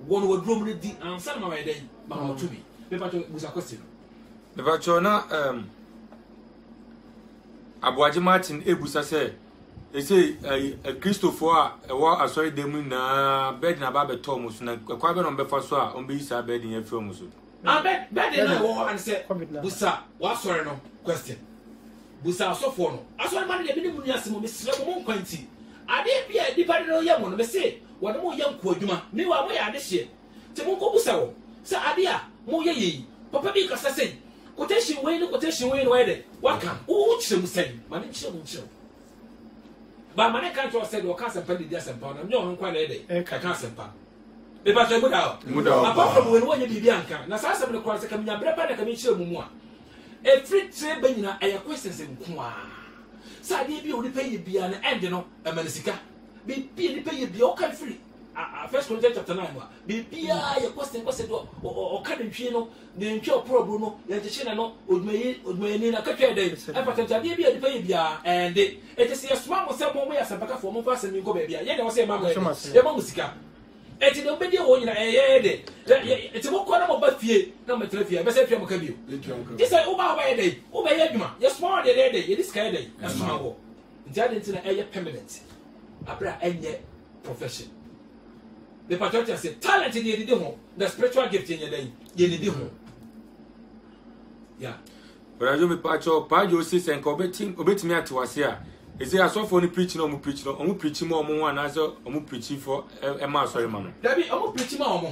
one would room the answer my day, but to me. Was a question. The Vachona Abuaji Martin Ebusa said, they say a Christopher, a war, sorry, they mean bed na Babbe Thomas, and a quabbin on Befaswa, on Bisa bed in a film. I bet in a war and said, Busa, what's sorry no question. Busa so for no. I saw money the minimum yasimo, Miss Lemon Quinty. I didn't be a dependent young one, say, what more young Quaduma, meanwhile, we are this year. Timonco Busao, Sir Adia, Moye, Papa because I say, quotation way, where what can, oh, chim say, money chim. But my can't said, or can't penny dear and pound, and no quite a day, I can't send pound. Because I would out. Apart from when you be Bianca, Nasa the cross, I come in a bread and I come in show more. A free trade benina, a questions in Kwa. Sadi be only pay be an end, a Melisika. Be pay be all free. First Corinthians chapter 9. Be a question was or Canon Chino, the Incho Pro Bruno, Yachino, would may need a country day. And for Tadi be a pay be and it is a small some way as a back for Mufas and you go baby. Yet I was a mamma, Yamasika. Et il obéit au Yina, it's a more quantum of Buffy, no matter if you have a second of you. This is over by a day, over Yagma, you're smart a day, it is kind of a small. That is an air permanent. Abra and yet profession. The patriot said, talent in the home, the spiritual gift in your day, you home. Yeah. But I don't be patch or Pajo says and obey me to us here. Is there a soft only preaching or preaching more one as a preaching for a mouse or a man? There be almost preaching more.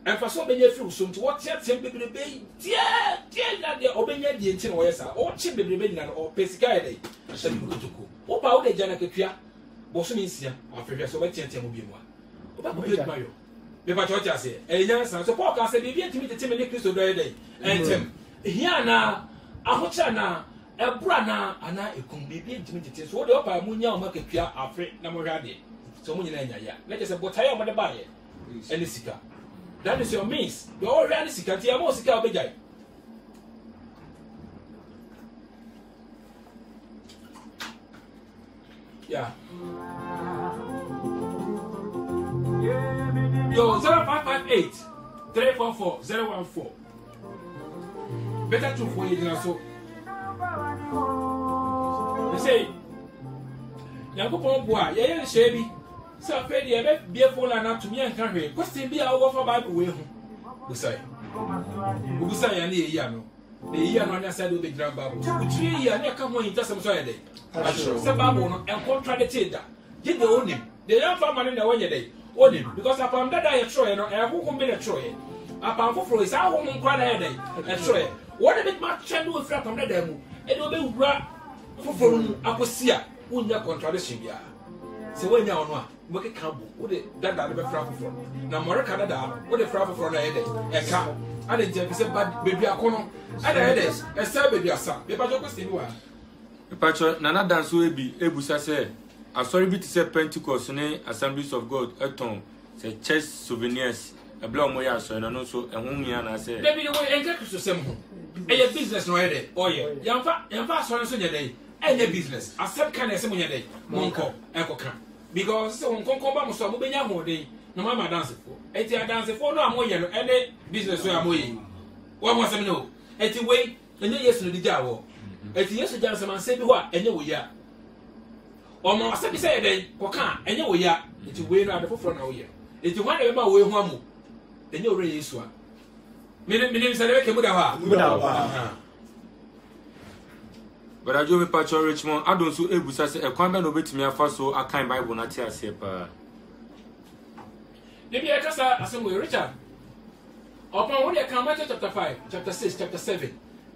And for so many few soon to what yet simply be dear that they obey the intent or yes, or chip baby or pescade. I said, what about the Janaka? Bosumisia, or Professor Wettian will be one. About Mario. The patriot say, a young son, so Parker said, if you to meet the Timothy Christo day, and Tim, here now, a hochana. A brana, and I could be intimate. So the upper Munya market Pia afraid Namoradi. so mo nyina nya ya na je se botaye mo de ba ye ene sika that is your means you all really sika ti mo sika obejai yeah yo 0558 344 014 better to for you so they say Yakupon boy ye shebi so fe de be bieful na to me enka hwe question bi a wo for Bible we hu busai busai ya na eyi ano na eyi ano na say do be gram Bible utri ya na ka ho intasem so ye dey se Bible no en contradicted da ye de onim de yan fa man na wo ye dey onim because apam dada ye tro ye no e hukum bi na tro ye apam foforo is a hukum kwa na ye dey e tro ye what a bit much can do if apam dada mu e do be wura foforo mu akosia unya contradiction bia se wanya ono a wo ke kan bo wo de dada be fra foforo na more ka dada wo de fra foforo na ye dey e ka ade je se bad baby akono ade ye dey e se baby asa be ba jo question wa Pacho nana danso ebi ebusa se asori bi ti se Pentecost ne Assemblies of God eton se church souvenirs e bla omo ya so na no so ehun ya na se David we enka Kristo sem ho e business no ye dey oye yamfa asori so nye dey e business accept kan ese mo nye dey monko enkoka because se wonkonko ba mo so mo benya ho dey no ma dance fo eti a dance fo no amoye no ene business so amoye wo mo sem no eti we enye Yesu no dija wo eti Yesu jan se man se bi ho a enye wo ya o mo ase bi se ye dey koka enye wo ya eti we no ade foforo na wo ye eti ho na be ma wo hu amu enye ore Yesu a mini se le ke mu da ha But I do me Pacho Richmond I don't so ebusa se e kwan be no betimi afa so akan Bible na tie ase pa Debi akasa asemo Richard upon what you can Matthew chapter 5 chapter 6 chapter 7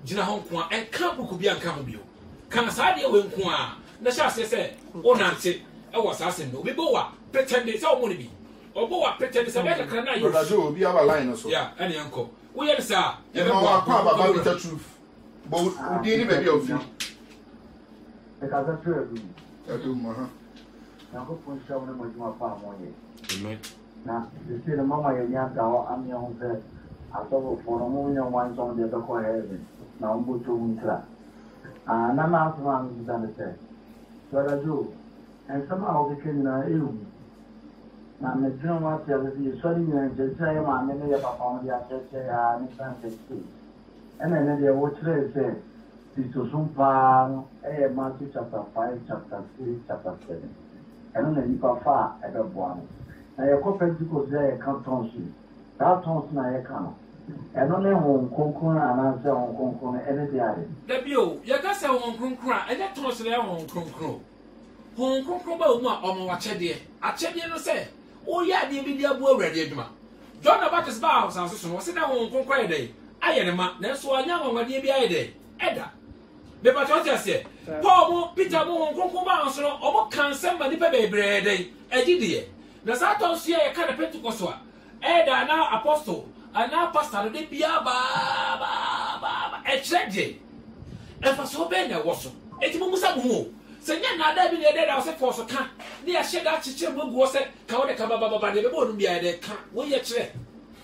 jina ho nko a enka buku bia nka ho bio kan sa de we nko a na sha se onante e wo sa se no bi bo wa pretend say o mo ni bi obo wa pretend say be kakra na Brother Joe obi aba line so yeah any anko we hear say you know akwa baba be the truth but udi ni baby of you Because that's true. Now go put show them what you farm one year. Amen. Now, you see the mama you young girl, I'm young said, I saw for a moment one on the other heaven. Now I'm going to winter. And I'm out around the understand. But I do. And somehow we can ill. Now, the dream was the other day, studying and just say, I'm in the upper the other and then they watch it say, Tito Sumpa, Matthew chapter 5, chapter 6, chapter 7. And then you can far at the one. Now your Pentecost there can't tongue. That tongues na your cannon. And only one concurrent and answer on concurrent anything. The bio, you got some on concurrent, and that tongues there on concurrent. Hong Kong Boma or Machedi. I check you no say. Oh, yeah, the media boy ready. John about his bows and so was it down on concurrent day. I am a man, that's why young on my dear day. Edda. The Patricia said, Paul, Peter, Mon, Concomans, or cancer, Manipa Baby, a didier. The Saturn see a kind of Pentecost. Edda now apostle, and now pastor, the Pia Baba, a tragedy. And for so bad, I was so. It's Musamu. Senya na da bi ne da da se force ka ne ya sheda chiche mu go se ka wo de ka baba baba de be bo no bia de ka wo ye kire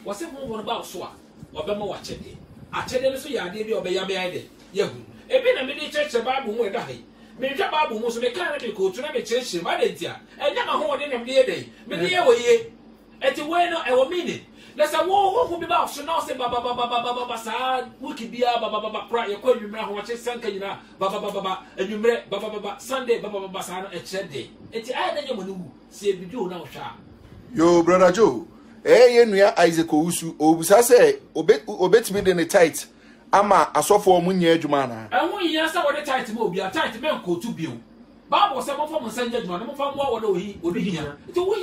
wo se hu wo no ba so a obema wa chede a chede no so ya de bi obeya be ya de yehu e bi na me di church Bible mu e da he me twa Bible mu so me ka na de ko tu na me church ma de ntia enya ma ho de ne me de me de ye wo ye eti we no e wo mini na sa wo bi ba so na se baba sa wiki bia baba pra ye kwa nwumra ho che sanka nyina baba nwumre baba Sunday baba sa no e kire de eti ai da nyamo no se bidio na hwa yo brother Joe ye nua Isaac Owusu obusa se obetimi de ne tight ama asofo mu nya adwuma na enwo yin sa wo de tight ma obi a tight men ko tu bio Bible say mo fa mo sanja adwuma no mo fa mo wo de ohi obi hia eti wo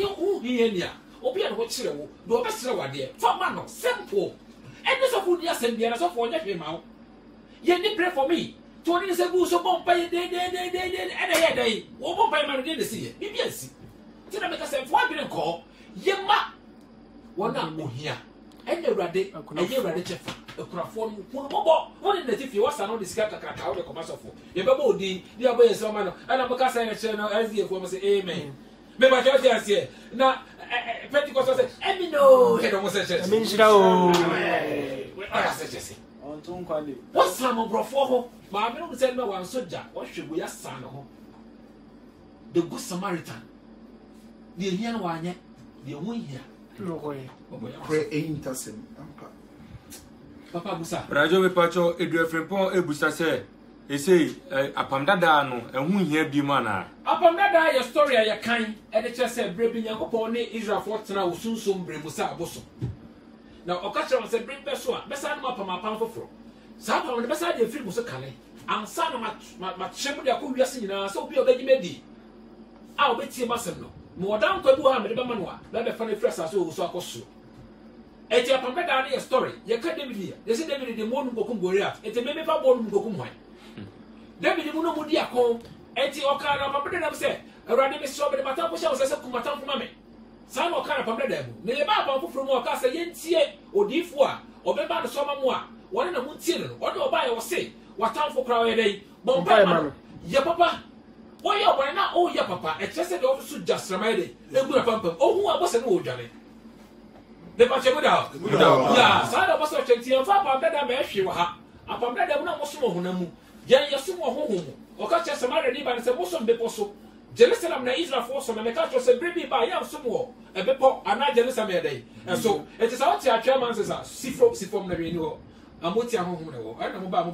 hia nia obi a no kire wo do obesere wade fa ma no simple and this of food yes and there so for nya ma ye ni pray for me to ni say bu so bompa ye de and ye dey wo bompa ma no de see ye bibia si ti na me ka say for adwene ko ye ma wona ohia and Eurade ye Eurade chef ekurafo no bobo woni na tifi wasa no disika kakaka wo de commercial for ye baba odi dia boy so ma no ana mo ka say na che no SDF wo mo say amen Me ba tell you say na Pentecost say emi no he don't say church. Emi nshira o. We are say church. On ton kwale. What's some brofo ho? Ma me no say me wan soja, wo hwebu ya sa no ho. The good Samaritan. The here no anye, the one here. No koye. Pray intercession. Papa Busa. Rajo me pacho Edu Efrempon ebusa se e say apam dada no ehun hia bi ma na. Apam dada your story ya kan e de che say bre bi Nyankopon ne Israel for tena osunsom bre musa aboso. Na okacha won say bre be so a besa no apam foforo. Sa apam ne besa de free muso kale. Ansa no ma chemu de akọ wiase nyina so obi obeji medi. A obeti masem no. Mo dan kwa bu ha me de be ma no a be fa na fresa so so akoso. Eti apam dada ne story ye ka David here. They say David de mo nu bokum Goliath. Eti me fa bo nu bokum hwan. David mu no mu di akon enti okara apam dada say Awurade me so be de mata ko sha so kumata ko ma me. Sa no okara apam dada mu. Ne ye ba apam foforo mu oka say ye ntie odifo a obeba no so ma mu a wona na mu ntie no. Odo oba ye wo say watamfo kra we dey. Bompa ma. Ye papa. Wo ye obone na o ye papa. E chese de ofisu jasrama dey. Egu na pampam. Ohun abose no odwane. The Pacheco down. Yeah, side of us are changing for Pam Dada Meshiwa. A Pam Dada Muslim Hunamu. Jan Yasumo Home. Or catch us some other and say Muslim Beposo. Jerusalem na Israel force on the catch us a baby by Yam Sumo. A Bepo and not Jerusalem day. And so it is out here, Chairman says, see from the renewal. I'm with your home. I don't know about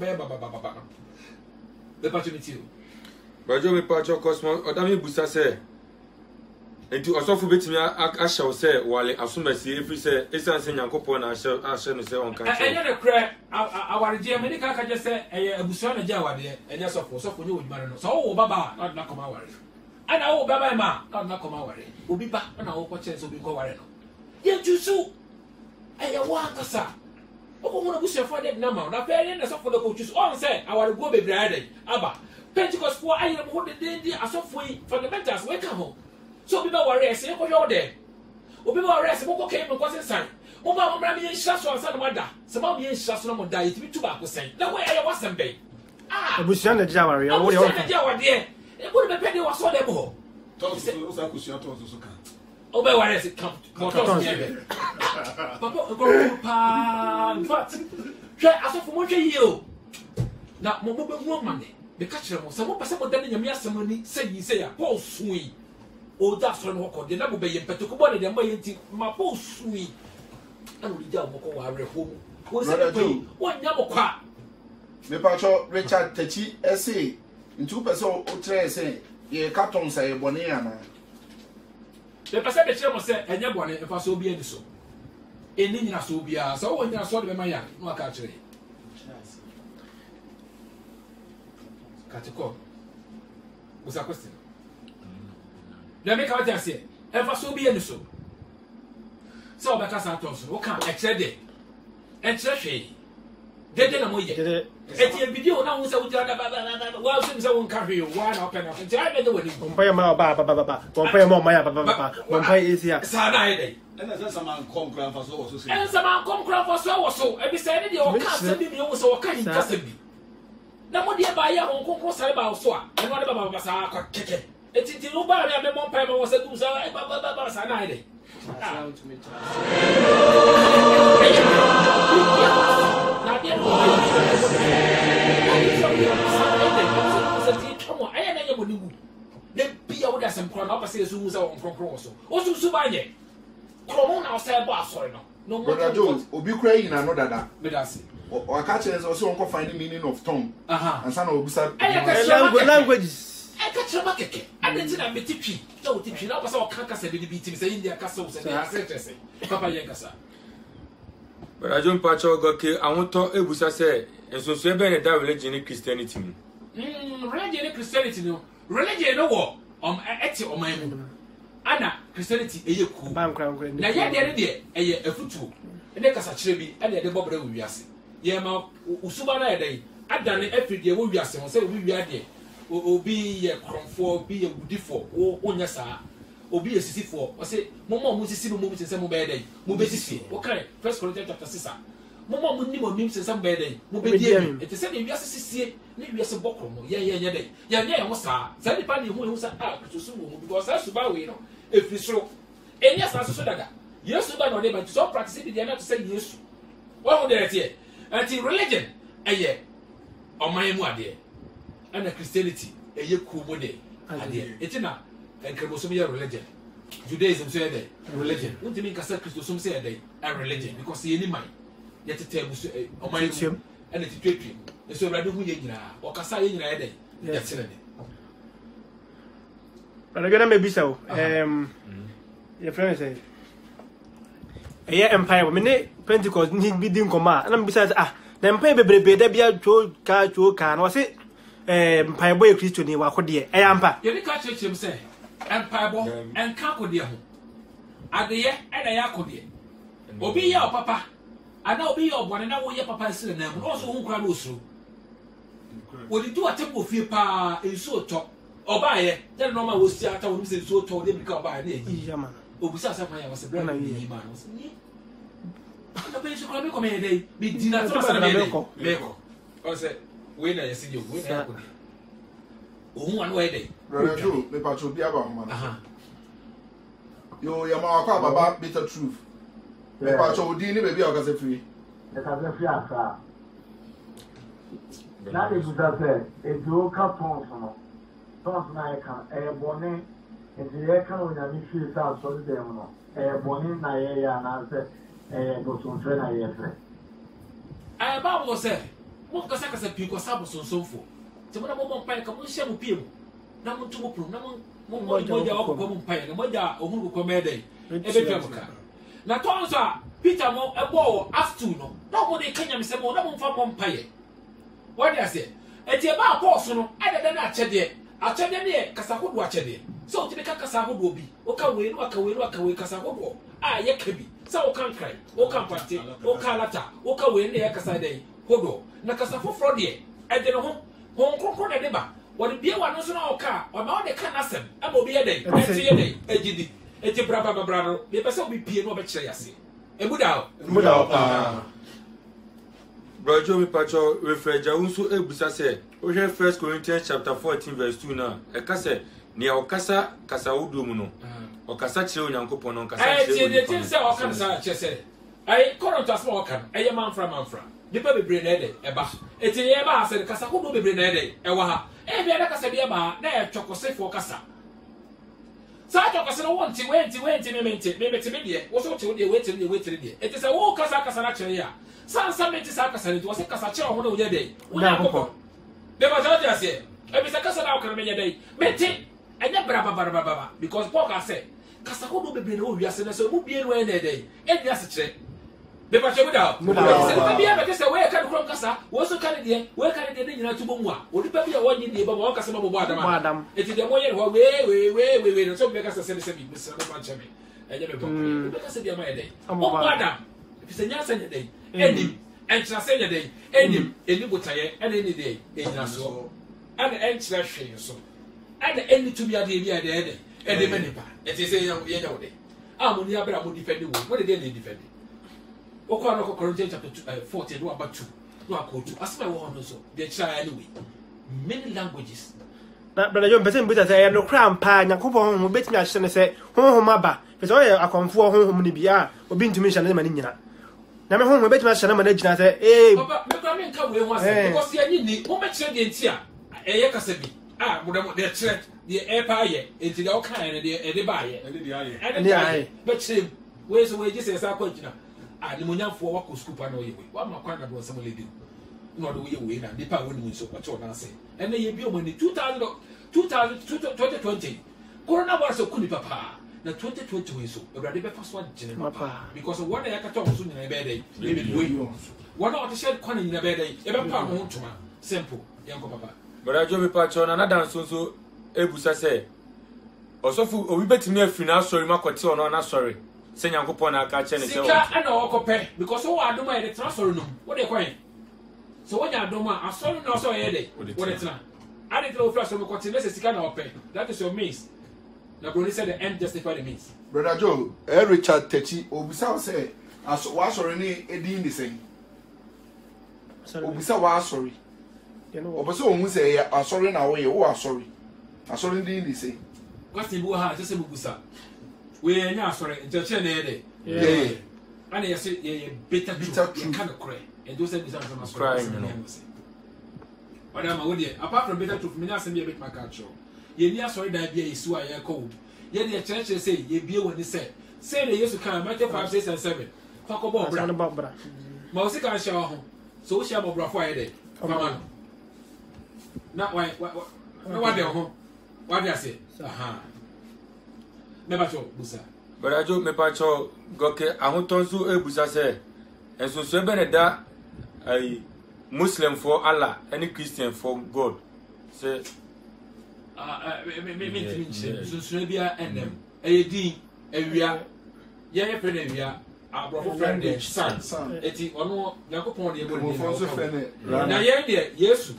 the Pacheco. Rajo me pacho Cosmo Odami Busa se enti osofo betimi ahyew se wale asomasi efri se esan se Nyankopon na ahye no se on kan che enye ne kra awarje me nika ka je se eye abusuan na je awade enye sofo nye odwuma no so wo baba na koma aware ana wo baba ma na koma aware obi ba na wo ko chense obi ko ware no ye tusu eye wa kasa obo mo na busuafo de na ma na pere na sofo de ko tusu on se aware go bebre ade aba Pentecost for aye mo de de asofo yi fundamentals we come home. So people were racing, what you're there. People were racing, what came and wasn't signed. Oh, my mammy, shots on some mother. Some of you shots on die to be tobacco saying. No way I wasn't bay. Ah, Bushana Jawari, I was on the Jawa, dear. It would have been penny was so devil. Oh, but where is it come? Papa, go pan, but try as of what you. Now, more money. The catcher was some person than your money, say you say a Paul Swee. Oh, that's one walk on the number bay and Petocobody, the way my post sweet. And we don't walk over home. What's that? One number quack. Me pacho Richard Techi essay in 2% outre say ye carton say boniana. The percentage was said, and your bonnet if I so be any so. In Nina so be so when you saw the Maya, no catchery. Catacomb. What's a question? Let me come and say, ever so be any so. So, because I told you, what can't I tell you? And Treasure, they didn't know yet. It's a video now. Well, since I won't carry you, one open up and tell me the way. Bompaya ma baba, bompaya mo maya baba, bompaya is here. Saturday. And there's some come crown for so. And some come crown for so. I be saying, you can't be also a kind of custody. Now, what do you buy your own concourse about so? And what about Bassa Keke? It's in nobody. I'm a more payment was a good Saturday. Brother Jones, Obi crying and not that. Or catchers also won't find the meaning of tongue. And some of languages. I catch a market. I didn't have a tippy. No tippy. Now, so I can't say the beatings in their castles and their Papa Yankasa. But I don't patch or got I want to Ebusa say, and so Sweben that religion in Christianity. Religion in Christianity, no. Religion no war. Eti o my Anna, Christianity, a cool. Bankround. Now, yet the idea, a footstool. And they can such be, and the Bob will be asking. Yama, Usubana day. I've done it every day. We are saying, say we are there. Obi a cromfo, be a woody for, or Onyasa, or be a city for, or say, Momo Musisi movement in some bad day. Mubesi, okay, 1 Corinthians chapter 6. Mama munni mo nim sensam be dey. Mo be die mi. Ete se dey wiase sisie, ne wiase bokro mo. Ye dey. Ya ne ho sa. Sa ni pa ni hu sa Kristo mo because sa suba we no. Efri so. Enya sa so daga. Yesu ba no dey but so practice be dey na to say Yesu. What would they say? Anti religion eye oman mu ade. And Christianity eye ku mo dey. Ade. Eti na enkreboso be religion. Judaism say dey religion. Won't mean kasa Christo some say dey a religion because ye ni man. Yet tell musu oman mu and it twetwe. So radu hu ye nyina. O kasa ye nyina dey. Yes. But again maybe so. Your friend say empire me Pentecost ni bi din koma na me say the empire bebrebe da bia two ka na say empire boy Christo ni wa kode ampa ye ni ka chechem say empire bo en ka kode ho adeye e na ya kode obi ya papa ana obi ya obone na wo ye papa sire na mu also hu kra no osuru wodi tu atembo fie pa ensu to oba ye tell no ma wo si ata wo se so to de bi ka oba ye na yi man obusa sa kwa ya was brand new man ni na be so kwa me come dey be dina to sa na meko o say we na yesi yo we na ko dey ohun anu e dey brother Joe me patro bi aba ho man yo ya ma kwa baba bitter truth me patro odi ni be bi o ka se free e ka se free asa na de buta se e do ka ton so na e ka e bone e kan o nyami fi sa so de dem no boni na ye ya na se go so tre na ye fre ba bo se mo ka sa pi ko sa bo so fo te mo na mo mpa ka mo hye mo pie mo na mo tu mo pro na mo ja ko mo mpa na mo ja ohuru ko me dey e be twa mo ka na to so Peter mo e bo aftu no na mo de kanya me se mo na mo mfa mo mpa ye what dey say e tie ba apostle no adede na achede ne kasa hodo achede so ti be kasa hodo bi o ka we no aka we kasa hodo ye ka bi sa o kan krai o kan pate o ka lata o ka we ne kasa dey hodo na kasa foforo de e de no ho konkro na de ba wo de bia wa no so na o ka o ma o de kan asem e mo bi ye dey e ti ye dey e gidi e ti bra no be pese obi pie no be kire yase e buda o Bro Joe Pacho refreja unso ebusa se o hwe 1 Corinthians chapter 14 verse 2 na e ka se ne o kasa wudu mu no o kasa kire onyankopon no kasa kire ti se o kasa kire se ai Corinthians mo kan eye manfra nipa bebre na ede e ba eti ye ba se kasa wudu bebre na ede e wa ha e bia na kasa bia ba na e twokosefo kasa sa twokose no wonti me de wo so te de we de eti se wo kasa na kire ya sansa meti sa kasa ni to se kasa kire ho na wo ye de wo na kokko de ba ja ja se e bi se kasa na wo kan me ye de meti enya bra because Paul ka say kasa ho do bebre na wo wiase na so mu bie no e na de e dia se kire be ba che mu da se ba bia be se we ka do kasa wo so ka de de nyina tubo mu a odi pa bia wo nyi de ba wo kasa ma bo adam e ti de mo ye ho we no so be kasa se bi se ba che me enya be kasa bia ma ye de o adam se nya se nya de enim entra se nya de enim eni botaye eni ni de enyina so ana entra hwe so ana eni to bia de bia de ede manipa eti se ye nya wo de mo ni abra mo defend wo de dey defend o ko na Corinthians chapter 40 no about 2 no akotu asema wo no so de try anyway many languages na brother John person bita say no kra mpa Yakobon ho betimi a hye ne say honhom aba pese o ye akonfo honhom ni bia obi ntumi hye ne ma ni nyina na me honhom betimi a hye ne ma na gina say papa me kwa me nka we ho ase because ye ni mo me kire de ntia eye kasa bi mo de kire de epa ye enti de o kan ne de e de ba ye e de aye be kire we so we just say kwa gina ni monyamfo wa ko school pa na o ye we wa ma kwa na do some lady no do we na de pa woni mu so kwa cho na say ene ye bi o mo ni 2020 coronavirus kuni papa na 2020 we so everybody be first one general because one ya ka to so nyina be dey be we one of the shed kwan nyina be dey e be pa ho ntoma simple yanko papa Brother Joe Pacho na dan so ebusa se osofu obi betimi afiri na sorry makote ono na sorry se Yankopon na aka che ne se sika ana okope because wo adoma e de transfer no wo de kwan so wo nya adoma asori na so ye dey wo de tena ade tell ofra so makote na se sika na ope that is your means na brother said the end justify the means Brother Joe Richard Techi obisa say as wa sorry ni edin the same obisa wa sorry oboso ohun say asori na wo ye wo asori asori ndi ndi say question bi ha se bugusa we nya asori ncheche na ede ana yesi ye bitter truth kind of cry and those say bisa sama cry Madam Awodi, apart from better truth, me na say be bit my culture. Ye ni asori da bia yesu a ye code. Ye the church say ye bia when say the yesu kan Matthew 5, 6 and 7. Fako bo bra. Ma o si kan sha ho. So o sha bo bra for ye dey. Mama. Na why what dey ho? What dey say? Aha. Me ba cho busa. Brother Joe me pa cho goke ahotonsu e busa say enso so be ne da ai Muslim for Allah, any Christian for God. Say, so bia endem. Din ewia. Ye friend ewia. Abrofo friend de son. Eti ono Yakopon de ebo de. Na ye de Yesu.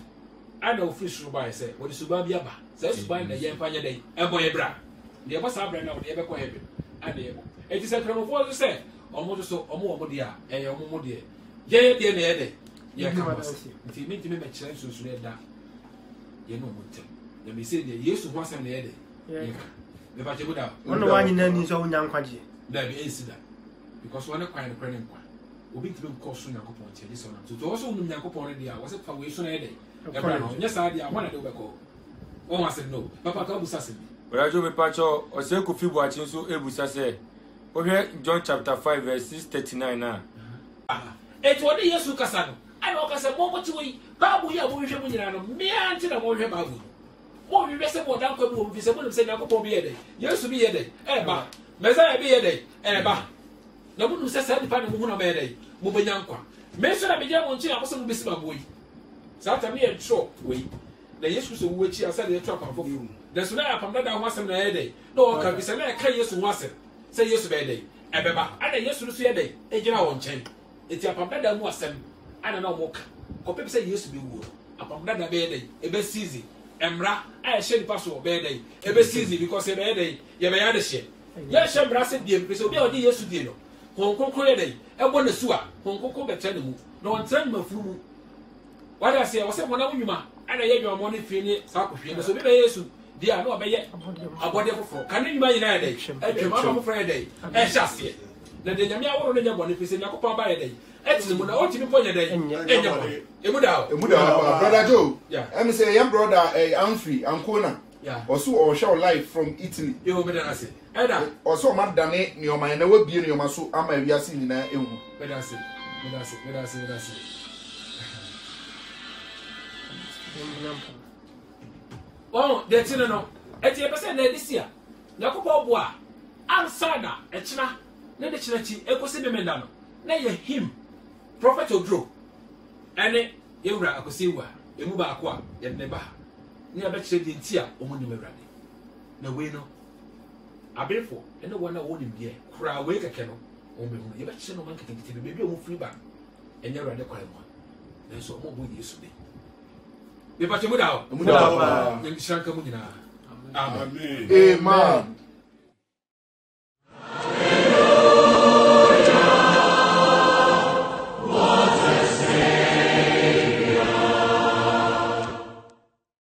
Ana official by say, what is suba bia ba. Say suba na ye mpa ye dey. Ebo ye bra. De ebo sa bra na de ebe ko heaven. Ade ebo. Eti say promofo say, omo so omo de a, omo de. Ye de na ye dey. Yeah, come on. If you mean to make a chance to read that, you know what? Let me say, yes, to once and the other. Yeah, the batch would have one in any own young country. There is that because one of kind of credit one will be to cost soon. This one to also Nakopon idea was a foundation a day. Yes, I want to go. Oh, I said no. Papa Kabusasi. But I do a patch or say could feel watching so Ebusase. Okay, John chapter 5, verse 639 now. It's what the Yesu Casano. I know because I'm more to wait. Babu, ya will be me until I'm more Babu. More you rest about that couple of someone said, I'll be a day. Yes, to be a day. Eba, Messiah be a day. Eba. No one who says, I'm the moon of a day. Mubayanqua. Mention I began on chair, I wasn't miss my boy. Santa me a short way. The Jesus which I said the trap for you. There's no up that I was in a day. No, I can be said, I can't use to once. Say yes to a day. Eba, and I used to see a day. A general chain. It's a pampa that was them. I don't know what. People say used to be wood. Upon that day, a best season. Emra, I shall pass over bad day. A best season because a bad day, you may have a shit. Yes, I'm brassing the empress will be on the years to dinner. Hong Kong day, I want the sewer. Hong Kong get tenable. No one turned my food. What I say, I was a one of you, and I have your money feeling, Sakufi, so maybe yes, they are not yet. A body for. Can you imagine a day? A mamma Friday, and chassis. The Yamia or the money is in Yakopa by a day. Excellent, ultimate point a day. Brother Joe, I'm say young brother Amfi, Ancona, also or show life from Italy. You will be done. Also, Madame, near my never be in your masu, am I seen in a oh, that's no. At the percent this year. Yakopa Bois, Ansana, a China, Ned Chinachi, Ecosimendano, nay him. Prophet Odro, and it, Yura Akosiwa, Emuba Aqua, yet never. Near bet said in Tia, Omonimuradi. No way no. I been for, and no one I wouldn't be a cry wake a kennel. You bet no one can take it, maybe a free back. And you're the quiet one. There's so more good yesterday. The Bachamuda, Muda, Shankamudina. Amen.